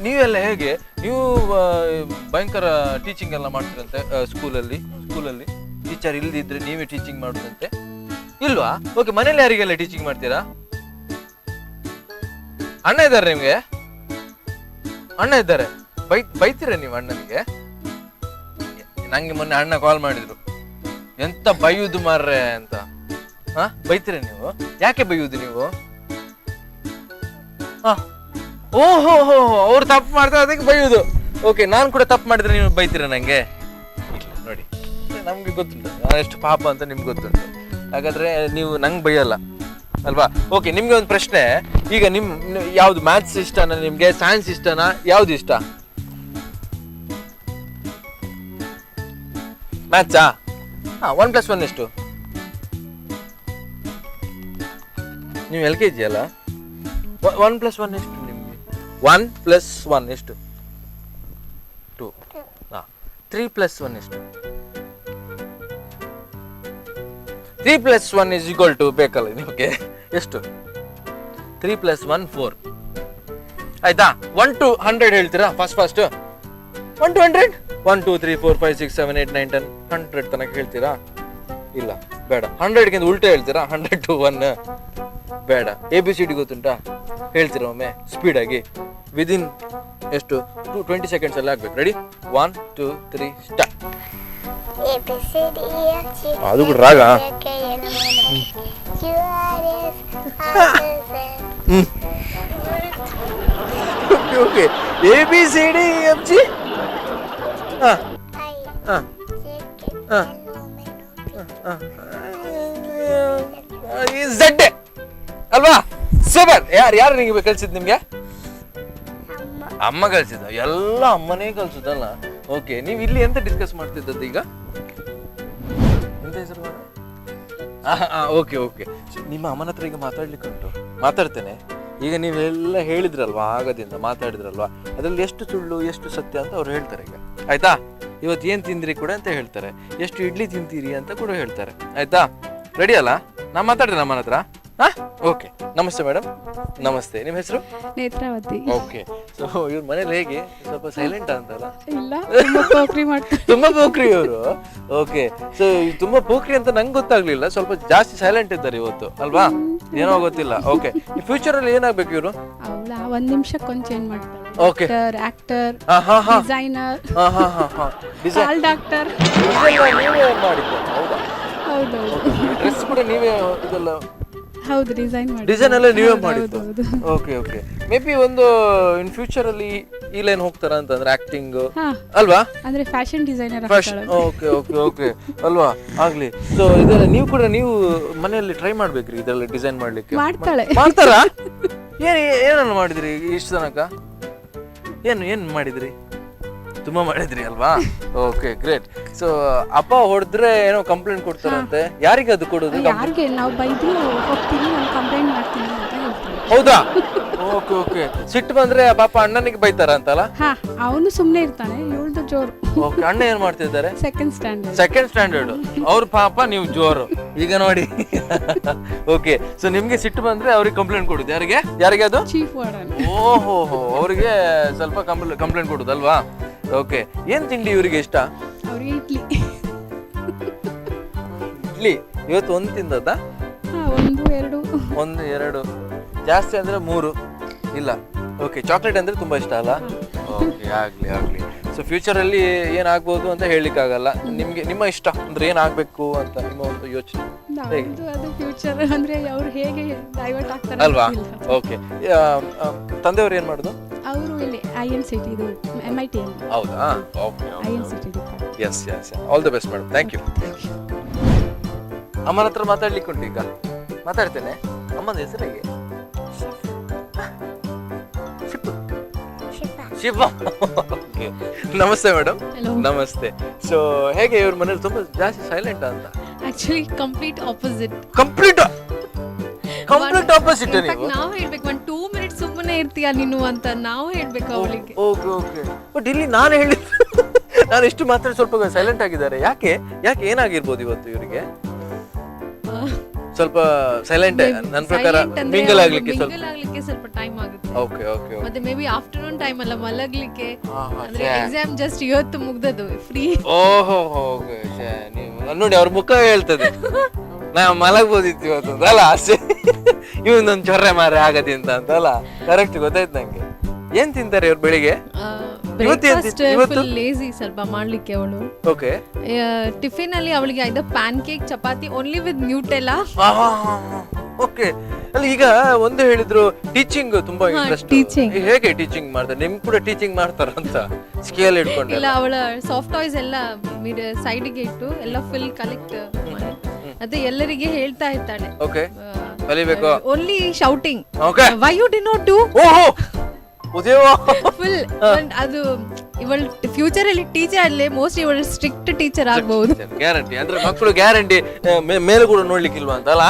ನೀವೆಲ್ಲ ಹೇಗೆ? ನೀವು ಭಯಂಕರ ಟೀಚಿಂಗ್ ಎಲ್ಲ ಮಾಡ್ತೀರಂತೆ ಸ್ಕೂಲಲ್ಲಿ ಟೀಚರ್ ಇಲ್ದಿದ್ರೆ ನೀವೇ ಟೀಚಿಂಗ್ ಮಾಡುದಂತೆ ಇಲ್ವಾ? ಓಕೆ, ಮನೇಲಿ ಯಾರಿಗೆಲ್ಲ ಟೀಚಿಂಗ್ ಮಾಡ್ತೀರಾ? ಅಣ್ಣ ಇದ್ದಾರೆ ನಿಮ್ಗೆ? ಅಣ್ಣ ಇದ್ದಾರೆ, ಬೈತೀರಾ ನೀವು ಅಣ್ಣನಿಗೆ? ನಂಗೆ ಮೊನ್ನೆ ಅಣ್ಣ ಕಾಲ್ ಮಾಡಿದ್ರು, ಎಂತ ಬೈಯುದು ಮಾರ್ರೆ ಅಂತ. ಬೈತೀರಾ ನೀವು? ಯಾಕೆ ಬೈಯುದು ನೀವು? ಓಹೋ, ಅವ್ರು ತಪ್ಪು ಮಾಡ್ತಾರೆ ಅದಕ್ಕೆ ಬೈಯುದು. ಓಕೆ, ನಾನು ಕೂಡ ತಪ್ಪು ಮಾಡಿದ್ರೆ ನೀವು ಬೈತೀರಾ ನಂಗೆ? ನೋಡಿ, ನಮ್ಗೆ ಗೊತ್ತುಂಟು ನಾನು ಎಷ್ಟು ಪಾಪ ಅಂತ ನಿಮ್ಗೆ ಗೊತ್ತುಂಟು. ಹಾಗಾದ್ರೆ ನೀವು ನಂಗೆ ಬೈಯಲ್ಲ ಅಲ್ವಾ? ಓಕೆ, ನಿಮ್ಗೆ ಒಂದು ಪ್ರಶ್ನೆ. ಈಗ ಯಾವ್ದು ಮ್ಯಾಥ್ಸ್ ಇಷ್ಟನಾ ನಿಮ್ಗೆ? ಸೈನ್ಸ್ ಇಷ್ಟನಾ? ಯಾವ್ದು ಇಷ್ಟ? ಮ್ಯಾಥ್ಸಾ? 1+1 ಎಷ್ಟು? ನೀವು LKG ಅಲ್ಲ? 1+1 ಎಷ್ಟು ನಿಮ್ಗೆ? 1+1 ಎಷ್ಟು? 2. 3+1 ಎಷ್ಟು? 3 + 1 = ಬೇಕಲ್ಲ ನಿಮಗೆ? ಎಷ್ಟು? 3 + 1 4. ಆಯ್ತಾ? 1 to 100 ಹೇಳ್ತೀರಾ ಫಸ್ಟ್ 1 to 100. 1 2 3 4 5 6 7 8 9 10 100 ತನಕ ಹೇಳ್ತೀರಾ? ಇಲ್ಲ ಬೇಡ. 100ಗಿಂತ ಉಲ್ಟಾ ಹೇಳ್ತೀರಾ? 100 to 1 ಬೇಡ. ABCD ಗೊತ್ತುಂಟಾ? ಹೇಳ್ತೀರಾ ಒಮ್ಮೆ ಸ್ಪೀಡ್ ಆಗಿ ವಿದಿನ್ ಎಷ್ಟು 20 ಸೆಕೆಂಡ್ಸ್ ಅಲ್ಲಿ ಆಗ್ಬೇಕು. ರೆಡಿ? 1 2 3 ಸ್ಟಾರ್ಟ್. ಅದು ಕೂಡ ರಾಗ. Okay ABCD FG. Z ಅಲ್ವಾ? ಸೂಪರ್. ಯಾರು ನಿಮಗೆ ಕಲ್ಸಿದ್ ನಿಮ್ಗೆ? ಅಮ್ಮ ಕಲ್ಸಿದ. ಎಲ್ಲ ಅಮ್ಮನೇ ಕಲ್ಸುದಲ್ಲ. ಓಕೆ, ನೀವು ಇಲ್ಲಿ ಎಂತ ಡಿಸ್ಕಸ್ ಮಾಡ್ತಿದ್ದದ್ದು ಈಗ? ಎಂತ ಹೆಸರು? Okay okay. ನಿಮ್ಮ ಅಮ್ಮನ ಹತ್ರ ಈಗ ಮಾತಾಡ್ಲಿಕ್ಕೆ ಉಂಟು. ಮಾತಾಡ್ತೇನೆ. ಈಗ ನೀವೆಲ್ಲ ಹೇಳಿದ್ರಲ್ವಾ, ಆಗದಿಂದ ಮಾತಾಡಿದ್ರಲ್ವಾ, ಅದ್ರಲ್ಲಿ ಎಷ್ಟು ಸುಳ್ಳು ಎಷ್ಟು ಸತ್ಯ ಅಂತ ಅವ್ರು ಹೇಳ್ತಾರೆ ಈಗ. ಆಯ್ತಾ? ಇವತ್ತು ಏನ್ ತಿಂದ್ರಿ ಕೂಡ ಅಂತ ಹೇಳ್ತಾರೆ, ಎಷ್ಟು ಇಡ್ಲಿ ತಿಂತೀರಿ ಅಂತ ಕೂಡ ಹೇಳ್ತಾರೆ. ಆಯ್ತಾ? ರೆಡಿ ಅಲ್ಲ? ನಾ ಮಾತಾಡ್ತೇನೆ ಅಮ್ಮನ ಹತ್ರ. ಓಕೆ. ನಮಸ್ತೆ ಮೇಡಮ್. ನಮಸ್ತೆ. ನಿಮ್ಮ ಹೆಸರು? ನೇತ್ರಾವತಿ. ಓಕೆ. ಸೊ ಇವ್ರ ಮನೇಲಿ ಹೇಗೆ? ಸ್ವಲ್ಪ ಸೈಲೆಂಟ್ ಅಂತಲ್ಲ? ಇಲ್ಲ, ಪೋಖ್ರಿ ಮಾಡ್ತಾರೆ. ತುಂಬಾ ಪೋಖ್ರಿ ಇವರು. ಓಕೆ. ಸೊ ತುಂಬಾ ಪೋಖ್ರಿ ಅಂತ ನಂಗೆ ಗೊತ್ತಾಗ್ಲಿಲ್ಲ. ಸ್ವಲ್ಪ ಜಾಸ್ತಿ ಸೈಲೆಂಟ್ ಇದ್ದಾರೆ ಇವತ್ತು ಅಲ್ವಾ? ಏನೋ ಗೊತ್ತಿಲ್ಲ. ಓಕೆ. ಫ್ಯೂಚರ್ ಅಲ್ಲಿ ಏನಾಗ್ಬೇಕು ಇವರು? ಅವಳ 1 ನಿಮಿಷಕ್ಕೊಂದು ಚೇಂಜ್ ಮಾಡ್ತಾರೆ. ಓಕೆ. ಆಕ್ಟರ್, ಡಿಸೈನರ್, ಕಾಲ್ ಡಾಕ್ಟರ್. ನೀವೇ ಮಾಡಿದ್ದು? ಹೌದಾ? ಹೌದು. ಡ್ರೆಸ್ ಕೂಡ ನೀವೇ ಇದೆಲ್ಲ? ಹೌದು, ಡಿಸೈನ್ ಎಲ್ಲ ನೀವೇ ಮಾಡಿದ್ದು. Okay okay. ಮೇ ಬಿ ಒಂದು ಇನ್ ಫ್ಯೂಚರ್ ಅಲ್ಲಿ ಈ ಲೈನ್ ಹೋಗ್ತಾರ ಅಂತಂದ್ರೆ ಆಕ್ಟಿಂಗ್ ಅಲ್ವಾ? ಅಂದ್ರೆ fashion designer. Okay okay okay ಅಲ್ವಾ? ಆಗ್ಲಿ. ಸೊ ಇದೆಲ್ಲ ನೀವು ಮನೆಯಲ್ಲಿ ಟ್ರೈ ಮಾಡ್ಬೇಕ್ರಿ ಇದೆಲ್ಲ ಡಿಸೈನ್ ಮಾಡ್ಲಿಕ್ಕೆ. ಮಾಡ್ತಾರಾ? ಏನನ್ನು ಮಾಡಿದ್ರಿ ಇಷ್ಟು ತನಕ? ಏನು ಮಾಡಿದ್ರಿ? ತುಂಬಾ ಮಾಡಿದ್ರಿ ಅಲ್ವಾ? Okay great. ಸೊ ಅಪ್ಪ ಹೊಡೆದ್ರೆ ಏನೋ ಕಂಪ್ಲೇಂಟ್ ಕೊಡ್ತಾರಂತೆ. ಯಾರಿಗೆ ಅದು ಕೊಡೋದು? ಯಾರಿಗೆ? ನಾವು ಬೈದು ಹೋಗ್ತೀನಿ, ನಾನು ಕಂಪ್ಲೇಂಟ್ ಮಾಡ್ತೀನಿ ಅಂತ ಹೇಳ್ತಾರೆ. ಹೌದಾ? Okay okay. ಸಿಟ್ಟು ಬಂದ್ರೆ ಪಾಪ ಅಣ್ಣನಿಗೆ ಬೈತಾರ ಅಂತಲ್ಲ? ಅವನು ಸುಮ್ಮನೆ ಇರ್ತಾನೆ, ಇವಳ್ದು ಜೋರು. ಓಕೆ. ಅಣ್ಣ ಏನ್ ಮಾಡ್ತಿದ್ದಾರೆ? Second standard. ಅವ್ರ ಪಾಪ ನೀವು ಜೋರು. ಈಗ ನೋಡಿ. ಓಕೆ. ಸೊ ನಿಮ್ಗೆ ಸಿಟ್ಟು ಬಂದ್ರೆ ಅವ್ರಿಗೆ ಕಂಪ್ಲೇಂಟ್ ಕೊಡುದು. ಯಾರಿಗೆ ಅದು? Chief warden. ಓಹೋ, ಅವ್ರಿಗೆ ಸ್ವಲ್ಪ ಕಂಪ್ಲೇಂಟ್ ಕೊಡುದಲ್ವಾ? ಓಕೆ. ಏನ್ ತಿಂಡಿ ಇವ್ರಿಗೆ ಇಷ್ಟ? ಅವ್ರಿಗೆ ಇಡ್ಲಿ. ಇವತ್ತು ಒಂದು ತಿಂದದ್ದ? 1 2 ಜಾಸ್ತಿ ಅಂದ್ರೆ 3 ಇಲ್ಲ. ಓಕೆ. ಚಾಕ್ಲೇಟ್ ಅಂದ್ರೆ ತುಂಬಾ ಇಷ್ಟ ಅಲ್ಲ? ಓಕೆ. ಆಗ್ಲಿ. ಸೊ ಫ್ಯೂಚರ್ ಅಲ್ಲಿ ಏನಾಗ್ಬೋದು ಅಂತ ಹೇಳಲಿಕ್ಕೆ ಆಗಲ್ಲ. ನಿಮ್ಮ ಇಷ್ಟ ಅಂದ್ರೆ ಏನಾಗ್ಬೇಕು ಅಂತ ನಿಮ್ಮ ಒಂದು ಯೋಚನೆ ಅದು ಫ್ಯೂಚರ್ ಅಂದ್ರೆ ಅವ್ರು ಹೇಗೆ ಡೈವರ್ಟ್ ಆಗ್ತಾರೆ ಅಲ್ವಾ? ಓಕೆ. ತಂದೆಯವರು ಏನ್ ಮಾಡುದು? ಅವರು ಇಲ್ಲಿ INCT, ಇದು MIT. ಹೌದಾ? Okay. INCT. Yes. All the best madam. Thank you. ಅಮ್ಮನ ಹತ್ರ ಮಾತಾಡ್ಲಿಕ್ಕೆ ಉಂಟು ಈಗ. ಮಾತಾಡ್ತೇನೆ. ಅಮ್ಮನ ಹೆಸರು ಹೇಗೆ? ಶಿವ. ಓಕೆ. ನಮಸ್ತೆ ಮೇಡಮ್. ನಮಸ್ತೆ. ಸೊ ಹೇಗೆ ಇವ್ರ ಮನೇಲಿ ತುಂಬಾ ಜಾಸ್ತಿ ಸೈಲೆಂಟ್ ಅಂತ? Actually complete opposite. Complete opposite. ನೀವು ನಾವು ಹೇಳ್ಬೇಕು 1 2 ಮಿನಿಟ್ಸ್ ಸುಮ್ಮನೆ ಇರ್ತೀಯ ನೀನು ಅಂತ ನಾವು ಹೇಳ್ಬೇಕು ಅವಳಿಗೆ. ಓಕೆ. ಬಟ್ ಇಲ್ಲಿ ನಾನು ಎಷ್ಟು ಮಾತಾಡಿ ಸ್ವಲ್ಪ ಸೈಲೆಂಟ್ ಆಗಿದ್ದಾರೆ. ಯಾಕೆ ಏನಾಗಿರ್ಬೋದು ಇವತ್ತು ಇವರಿಗೆ? ಸ್ವಲ್ಪ ಸೈಲೆಂಟ್. ನನ್ನ ಪ್ರಕಾರ ಮಿಂಗಲ್ ಆಗ್ಲಿಕ್ಕೆ ಸ್ವಲ್ಪ ಟೈಮ್ ಆಗುತ್ತೆ. ಓಕೆ. ಮತ್ತೆ ಮೇ ಬಿ ಆಫ್ಟರ್ನೂನ್ ಟೈಮ್ ಅಲ್ಲ ಮಲಗ್ಲಿಕ್ಕೆ. ಅಂದ್ರೆ ಎಕ್ಸಾಮ್ ಜಸ್ಟ್ ಇವತ್ತು ಮುಗ್ದದ್ದು, ಫ್ರೀ. ಓಹೋ. ನೀವು ನೋಡಿ ಅವ್ರ ಮುಖ ಹೇಳ್ತದೆ ನಾ ಮಲಗ್ಬೋದಿತ್ತು ಇವತ್ತು ಅಂತ ಅಲ್ಲ? ಅಷ್ಟೇ. ಇವನೊಂದು ಚೊರ್ರೆ ಮಾರೆ ಆಗದಿ ಅಂತ ಅಲ್ಲ? ಕರೆಕ್ಟ್ ಗೊತ್ತಾಯ್ತು ನಂಗೆ. ಏನ್ ತಿಂತಾರೆ ಇವ್ರು ಬೆಳಿಗ್ಗೆ? ಫುಲ್ ಲೇಜಿ ಸ್ವಲ್ಪ ಮಾಡ್ಲಿಕ್ಕೆ ಅವಳು. ಓಕೆ. ಟಿಫಿನ್ ಅಲ್ಲಿ ಅವಳಿಗೆ ಐದ pancake, chapati only with Nutella. Okay. ಅಲ್ಲಿ ಈಗ ಒಂದು ಹೇಳಿದ್ರು ಟೀಚಿಂಗ್ ತುಂಬಾ ಇಂಟ್ರೆಸ್ಟ್. ಹೇಗೆ ಟೀಚಿಂಗ್ ಮಾಡ್ತಾರೆ? ನಿಮ್ ಕೂಡ ಟೀಚಿಂಗ್ ಮಾಡ್ತಾರ ಅಂತ ಸ್ಕೇಲ್ ಇಟ್ಕೊಂಡು? ಇಲ್ಲ, ಅವಳ ಸಾಫ್ಟ್ ಟಾಯ್ಸ್ ಎಲ್ಲ ಸೈಡ್ಗೆ ಇಟ್ಟು ಎಲ್ಲ ಫುಲ್ ಕಲೆಕ್ಟ್ ಅದೇ ಎಲ್ಲರಿಗೆ ಹೇಳ್ತಾ ಇರ್ತಾಳೆ. ಓಕೆ. ಕಲಿಬೇಕು. Only shouting. Okay. Why you did not do? ಓಹೋ ಫುಲ್. ಅದು ಇವಳ ಫ್ಯೂಚರ್ ಅಲ್ಲಿ ಟೀಚರ್ ಅಲ್ಲೇ ಮೋಸ್ಟ್ ಇವಳ ಸ್ಟ್ರಿಕ್ಟ್ ಟೀಚರ್ ಆಗಬಹುದು. ಗ್ಯಾರಂಟಿ. ಅಂದ್ರೆ ಮಕ್ಕಳು ಗ್ಯಾರಂಟಿ ಮೇಲೆ ಕೂಡ ನೋಡ್ಲಿಕ್ಕಿಲ್ವಾ ಅಂತ ಅಲ್ಲ?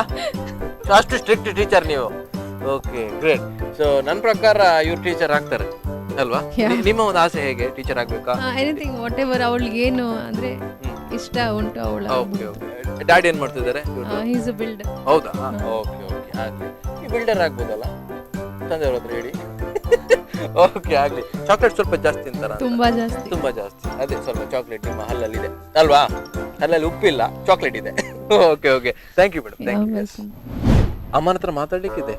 ಅಷ್ಟು ಸ್ಟ್ರಿಕ್ಟ್ ಟೀಚರ್ ನೀವು. Okay great. ಸೊ ನನ್ನ ಪ್ರಕಾರ ಇವ್ರು ಟೀಚರ್ ಆಗ್ತಾರೆ ಅಲ್ವಾ? ನಿಮ್ಮ ಒಂದು ಆಸೆ ಹೇಗೆ? ಟೀಚರ್ ಆಗ್ಬೇಕಾ? ಎನಿಥಿಂಗ್ ವಾಟ್ ಎವರ್ ಅವಳಿಗೆ ಏನು ಅಂದ್ರೆ ಇಷ್ಟ ಉಂಟು ಅವಳ. Okay okay. ಡ್ಯಾಡಿ ಏನ್ ಮಾಡ್ತಿದ್ದಾರೆ? Is a builder. ಹೌದಾ? ಓಕೆ ಓಕೆ ಆಗ್ಲಿ. ಈ ಬಿಲ್ಡರ್ ಆಗ್ಬೋದಲ್ಲ ತಂದೆಯವ್ರ ಹತ್ರ ಹೇಳಿ. ಓಕೆ ಆಗ್ಲಿ. ಚಾಕ್ಲೇಟ್ ಸ್ವಲ್ಪ ಜಾಸ್ತಿ ತಿಂತಾರ? ತುಂಬಾ ಜಾಸ್ತಿ. ತುಂಬಾ ಜಾಸ್ತಿ. ಅದೇ ಸ್ವಲ್ಪ ಚಾಕ್ಲೇಟ್ ನಿಮ್ಮ ಹಲ್ಲಲ್ಲಿ ಇದೆ ಅಲ್ವಾ? ಹಲ್ಲಲ್ಲಿ ಉಪ್ಪಿಲ್ಲ, ಚಾಕ್ಲೇಟ್ ಇದೆ. Okay okay. Thank you madam, thank you. ಅಮ್ಮನ ಹತ್ರ ಮಾತಾಡ್ಲಿಕ್ಕಿದೆ.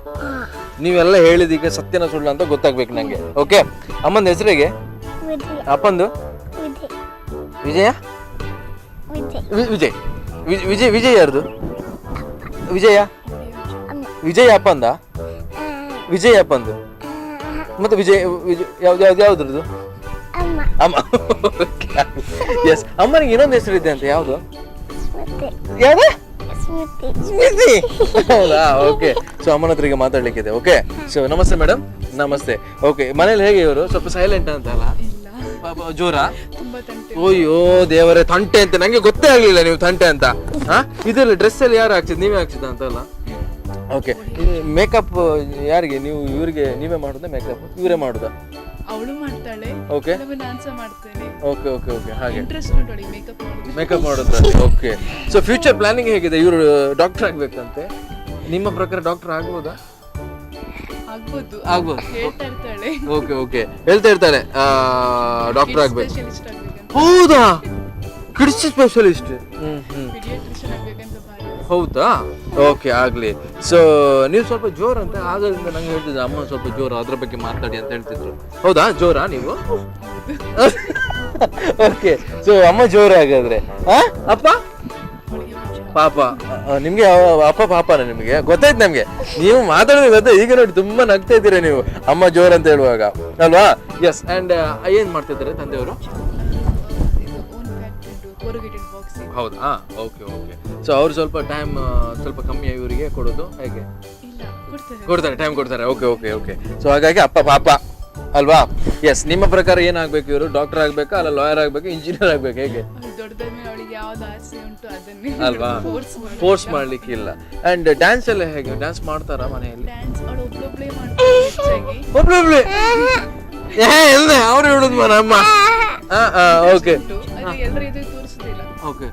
ನೀವೆಲ್ಲ ಹೇಳಿದೀಗ ಸತ್ಯನ ಸುಳ್ಳು ಅಂತ ಗೊತ್ತಾಗ್ಬೇಕು ನಂಗೆ. ಓಕೆ. ಅಮ್ಮನ ಹೆಸರಿಗೆ? ಅಪ್ಪಂದು? ವಿಜಯ. ವಿಜಯ್. ವಿಜಯ್. ವಿಜಯ್ ಯಾರ್ದು? ವಿಜಯ. ವಿಜಯ್ ಅಪ್ಪಂದ? ವಿಜಯ್ ಅಪ್ಪಂದು. ಮತ್ತೆ ವಿಜಯ್ ಯಾವ್ದ್ರದ್ದು? ಅಮ್ಮ. ಎಸ್. ಅಮ್ಮನಿಗೆ ಇನ್ನೊಂದು ಹೆಸರು ಇದೆ ಅಂತ, ಯಾವ್ದು? ಯಾವ್ದು? ಸ್ಮಿತಿ. ಹೌದಾ? ಓಕೆ. ಸೊ ಅಮ್ಮನ ಹತ್ರ ಈಗ ಮಾತಾಡ್ಲಿಕ್ಕಿದೆ. ಓಕೆ. ಸೊ ನಮಸ್ತೆ ಮೇಡಮ್. ನಮಸ್ತೆ. ಓಕೆ. ಮನೇಲಿ ಹೇಗೆ ಇವರು? ಸ್ವಲ್ಪ ಸೈಲೆಂಟ್ ಅಂತ ಅಲ್ಲ? ಜೋರ? ಅಯ್ಯೋ ದೇವರೇ, ತಂಟೆ ಅಂತ ನಂಗೆ ಗೊತ್ತೇ ಆಗ್ಲಿಲ್ಲ ನೀವು ತಂಟೆ ಅಂತ. ಇದರಲ್ಲಿ ಡ್ರೆಸ್ ಅಲ್ಲಿ ಯಾರು ಹಾಕ್ಸಿದ್? ನೀವೇ ಹಾಕ್ಸಿದ ಅಂತ ಅಲ್ಲ? ಓಕೆ. ಮೇಕಪ್ ಯಾರಿಗೆ? ನೀವು ಇವ್ರಿಗೆ ನೀವೇ ಮಾಡುದಾ ಮೇಕಪ್? ಇವರೇ ಮಾಡುದಾ? ಅವಳು ಮಾಡ್ತಾಳೆ. ಓಕೆ. ನಾನು ಸಹ ಮಾಡ್ತೇನೆ. Okay okay okay. ಹಾಗೆ ಇಂಟ್ರೆಸ್ಟ್ ಉಂಟು ಅವಳಿಗೆ ಮೇಕಪ್ ಮಾಡೋದು. ಓಕೆ. ಸೊ ಫ್ಯೂಚರ್ ಪ್ಲಾನಿಂಗ್ ಹೇಗಿದೆ? ಇವರು ಡಾಕ್ಟರ್ ಆಗ್ಬೇಕಂತೆ. ನಿಮ್ಮ ಪ್ರಕಾರ ಡಾಕ್ಟರ್ ಆಗ್ಬೋದಾ? ಆಗ್ಬೋದು. ಆಗ್ಬೋದು. ಹೇಳ್ತಾ ಇರ್ತಾಳೆ. Okay okay. ಹೇಳ್ತಾ ಇರ್ತಾಳೆ ಡಾಕ್ಟರ್ ಆಗ್ಬೇಕು. ಸ್ಪೆಷಲಿಸ್ಟ್ ಆಗ್ಬೇಕಂತ. ಹೌದಾ? Kids specialist. ಪೀಡಿಯಾಟ್ರಿಷಿಯನ್ ಆಗ್ಬೇಕಂತ ಭಾರಿ. ಹೌದಾ? ಓಕೆ ಆಗ್ಲಿ. ಸೊ ನೀವು ಸ್ವಲ್ಪ ಜೋರ್ ಅಂತ ಆಗದಿಂದ ನಂಗೆ ಹೇಳ್ತಿದ್ರು, ಅಮ್ಮ ಸ್ವಲ್ಪ ಜೋರ, ಅದ್ರ ಬಗ್ಗೆ ಮಾತಾಡಿ ಅಂತ ಹೇಳ್ತಿದ್ರು. ಹೌದಾ? ಜೋರಾ ನೀವು? ಓಕೆ. ಸೊ ಅಮ್ಮ ಜೋರ ಹಾಗಾದ್ರೆ. ಅಪ್ಪ ಪಾಪ. ನಿಮ್ಗೆ ಅಪ್ಪ ಪಾಪನ? ನಿಮ್ಗೆ ಗೊತ್ತಾಯ್ತು ನಮ್ಗೆ. ನೀವು ಮಾತಾಡೋದು ಗೊತ್ತಾ? ಈಗ ನೋಡಿ ತುಂಬಾ ನಗ್ತಾ ಇದ್ದೀರಾ ನೀವು ಅಮ್ಮ ಜೋರ್ ಅಂತ ಹೇಳುವಾಗ ಅಲ್ವಾ? ಎಸ್. ಅಂಡ್ ಏನ್ ಮಾಡ್ತಿದ್ದಾರೆ ತಂದೆಯವರು? ಹೌದಾ? Okay okay. ಸೊ ಅವ್ರು ಸ್ವಲ್ಪ ಟೈಮ್ ಸ್ವಲ್ಪ ಕಮ್ಮಿ ಇವರಿಗೆ ಕೊಡೋದು ಹೇಗೆ? ಕೊಡ್ತಾರೆ, ಟೈಮ್ ಕೊಡ್ತಾರೆ. Okay okay okay. ಸೊ ಹಾಗಾಗಿ ಅಪ್ಪ ಪಾಪ ಅಲ್ವಾ? ಎಸ್. ನಿಮ್ಮ ಪ್ರಕಾರ ಏನಾಗ್ಬೇಕು ಇವರು? ಡಾಕ್ಟರ್ ಆಗ್ಬೇಕಾ, ಅಲ್ಲ ಲಾಯರ್ ಆಗ್ಬೇಕು, ಇಂಜಿನಿಯರ್ ಆಗ್ಬೇಕು, ಹೇಗೆ? ಅಲ್ವಾ? ಫೋರ್ಸ್ ಮಾಡ್ಲಿಕ್ಕೆ ಇಲ್ಲ. ಅಂಡ್ ಡ್ಯಾನ್ಸ್ ಎಲ್ಲ ಹೇಗೆ? ಡ್ಯಾನ್ಸ್ ಮಾಡ್ತಾರಾ ಮನೆಯಲ್ಲಿ? ಒಬ್ಳೊಬ್ಳೆ ಅವ್ರು ಹೇಳುದು ಮನ ಅಮ್ಮ. Okay okay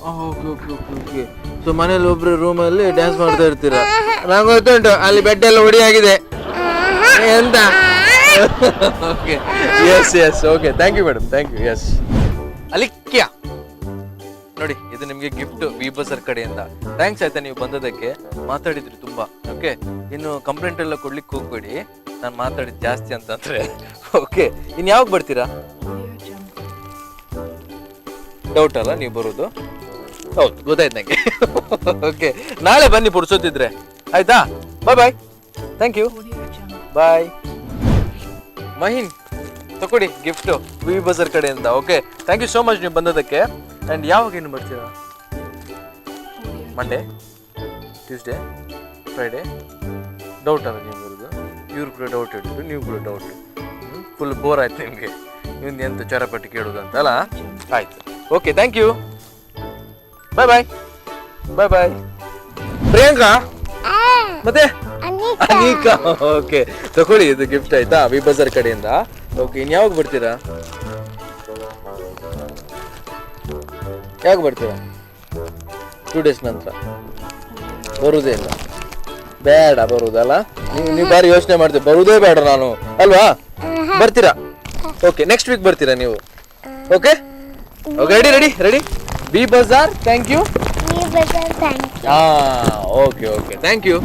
okay okay okay okay. So ಮನೇಲಿ ಒಬ್ರು ರೂಮಲ್ಲಿ ಡ್ಯಾನ್ಸ್ ಮಾಡ್ತಾ ಇರ್ತೀರಾ? ನಂಗೆ ಗೊತ್ತುಂಟು, ಅಲ್ಲಿ ಬೆಡ್ ಎಲ್ಲ ಹೊಡಿ ಆಗಿದೆ ಎಂತ. Okay. Yes yes. Okay. Thank you madam, thank you. Yes. ಅಲಿಕ್ಯ ನೋಡಿ, ಇದು ನಿಮಗೆ ಗಿಫ್ಟ್ ವಿಬೋ ಸರ್ ಕಡೆಯಿಂದ. ಥ್ಯಾಂಕ್ಸ್ ಆಯ್ತಾ ನೀವು ಬಂದದಕ್ಕೆ, ಮಾತಾಡಿದ್ರಿ ತುಂಬಾ. ಓಕೆ. ಇನ್ನು ಕಂಪ್ಲೇಂಟ್ ಎಲ್ಲ ಕೊಡ್ಲಿಕ್ಕೆ ಹೋಗ್ಬೇಡಿ, ನಾನು ಮಾತಾಡಿದ್ ಜಾಸ್ತಿ ಅಂತಂದ್ರೆ. ಓಕೆ. ಇನ್ ಯಾವಾಗ ಬರ್ತೀರಾ? ಡೌಟ್ ಅಲ್ಲ ನೀವು ಬರೋದು? ಹೌದು ಗೊತ್ತಾಯ್ತು ನಂಗೆ. ಓಕೆ. ನಾಳೆ ಬನ್ನಿ ಪುಡ್ಸೋತಿದ್ರೆ, ಆಯ್ತಾ? Bye bye. Thank you. Bye. ಮಹಿನ್ ತಗೊಡಿ ಗಿಫ್ಟ್ ವಿ ಬಜಾರ್ ಕಡೆಯಿಂದ. Okay. Thank you so much ನೀವು ಬಂದದಕ್ಕೆ. ಆ್ಯಂಡ್ ಯಾವಾಗ ಏನು ಬರ್ತೀರಾ? Monday, Tuesday, Friday? ಡೌಟ್ ಅಲ್ಲ ನೀವು ಬರೋದು? ಇವ್ರು ಕೂಡ ಡೌಟ್ ಇಟ್ಟಿದ್ರು, ನೀವು ಕೂಡ ಡೌಟ್. ಫುಲ್ ಬೋರ್ ಆಯ್ತು ನಿಮಗೆ, ನಿಮ್ದು ಎಂತ ಚರಪಟ್ಟಿ ಕೇಳೋದು ಅಂತ ಅಲ್ಲ? ಆಯ್ತು. Okay. Thank you. Bye bye. Bye bye. Priyanka ಮತ್ತೆ ಅನೀಕಾ. ಓಕೆ. ತಗೊಳ್ಳಿ, ಇದು ಗಿಫ್ಟ್ ಆಯ್ತಾ ವಿ ಬಜಾರ್ ಕಡೆಯಿಂದ. ಓಕೆ. ಇನ್ ಯಾವಾಗ ಬರ್ತೀರಾ? ಯಾವಾಗ ಬರ್ತೀರಾ? 2 days ನಂತರ ಬರುವುದೇ ಇಲ್ಲ? ಬೇಡ ಬರುವುದಲ್ಲ, ನೀವು ಬಾರಿ ಯೋಚನೆ ಮಾಡ್ತೀವಿ. ಬರುವುದೇ ಬೇಡ ನಾನು ಅಲ್ವಾ? ಬರ್ತೀರಾ? ಓಕೆ. ನೆಕ್ಸ್ಟ್ ವೀಕ್ ಬರ್ತೀರಾ ನೀವು? Okay okay. Ready ready ready. V Bazaar. Thank you. Okay okay. Thank you.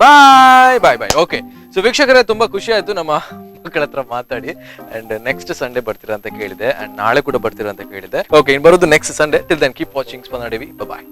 Bye bye bye. Okay. So ವೀಕ್ಷಕರೇ, ತುಂಬಾ ಖುಷಿ ಆಯ್ತು ನಮ್ಮ ಮಕ್ಕಳ ಹತ್ರ ಮಾತಾಡಿ. ಅಂಡ್ ನೆಕ್ಸ್ಟ್ ಸಂಡೇ ಬರ್ತೀರಾ ಅಂತ ಕೇಳಿದೆ, ಅಂಡ್ ನಾಳೆ ಕೂಡ ಬರ್ತೀರಾ ಅಂತ ಕೇಳಿದೆ. ಓಕೆ. ಇನ್ ಬರೋದು next Sunday. Till then keep watching Spandana TV. ಬಾಯ್.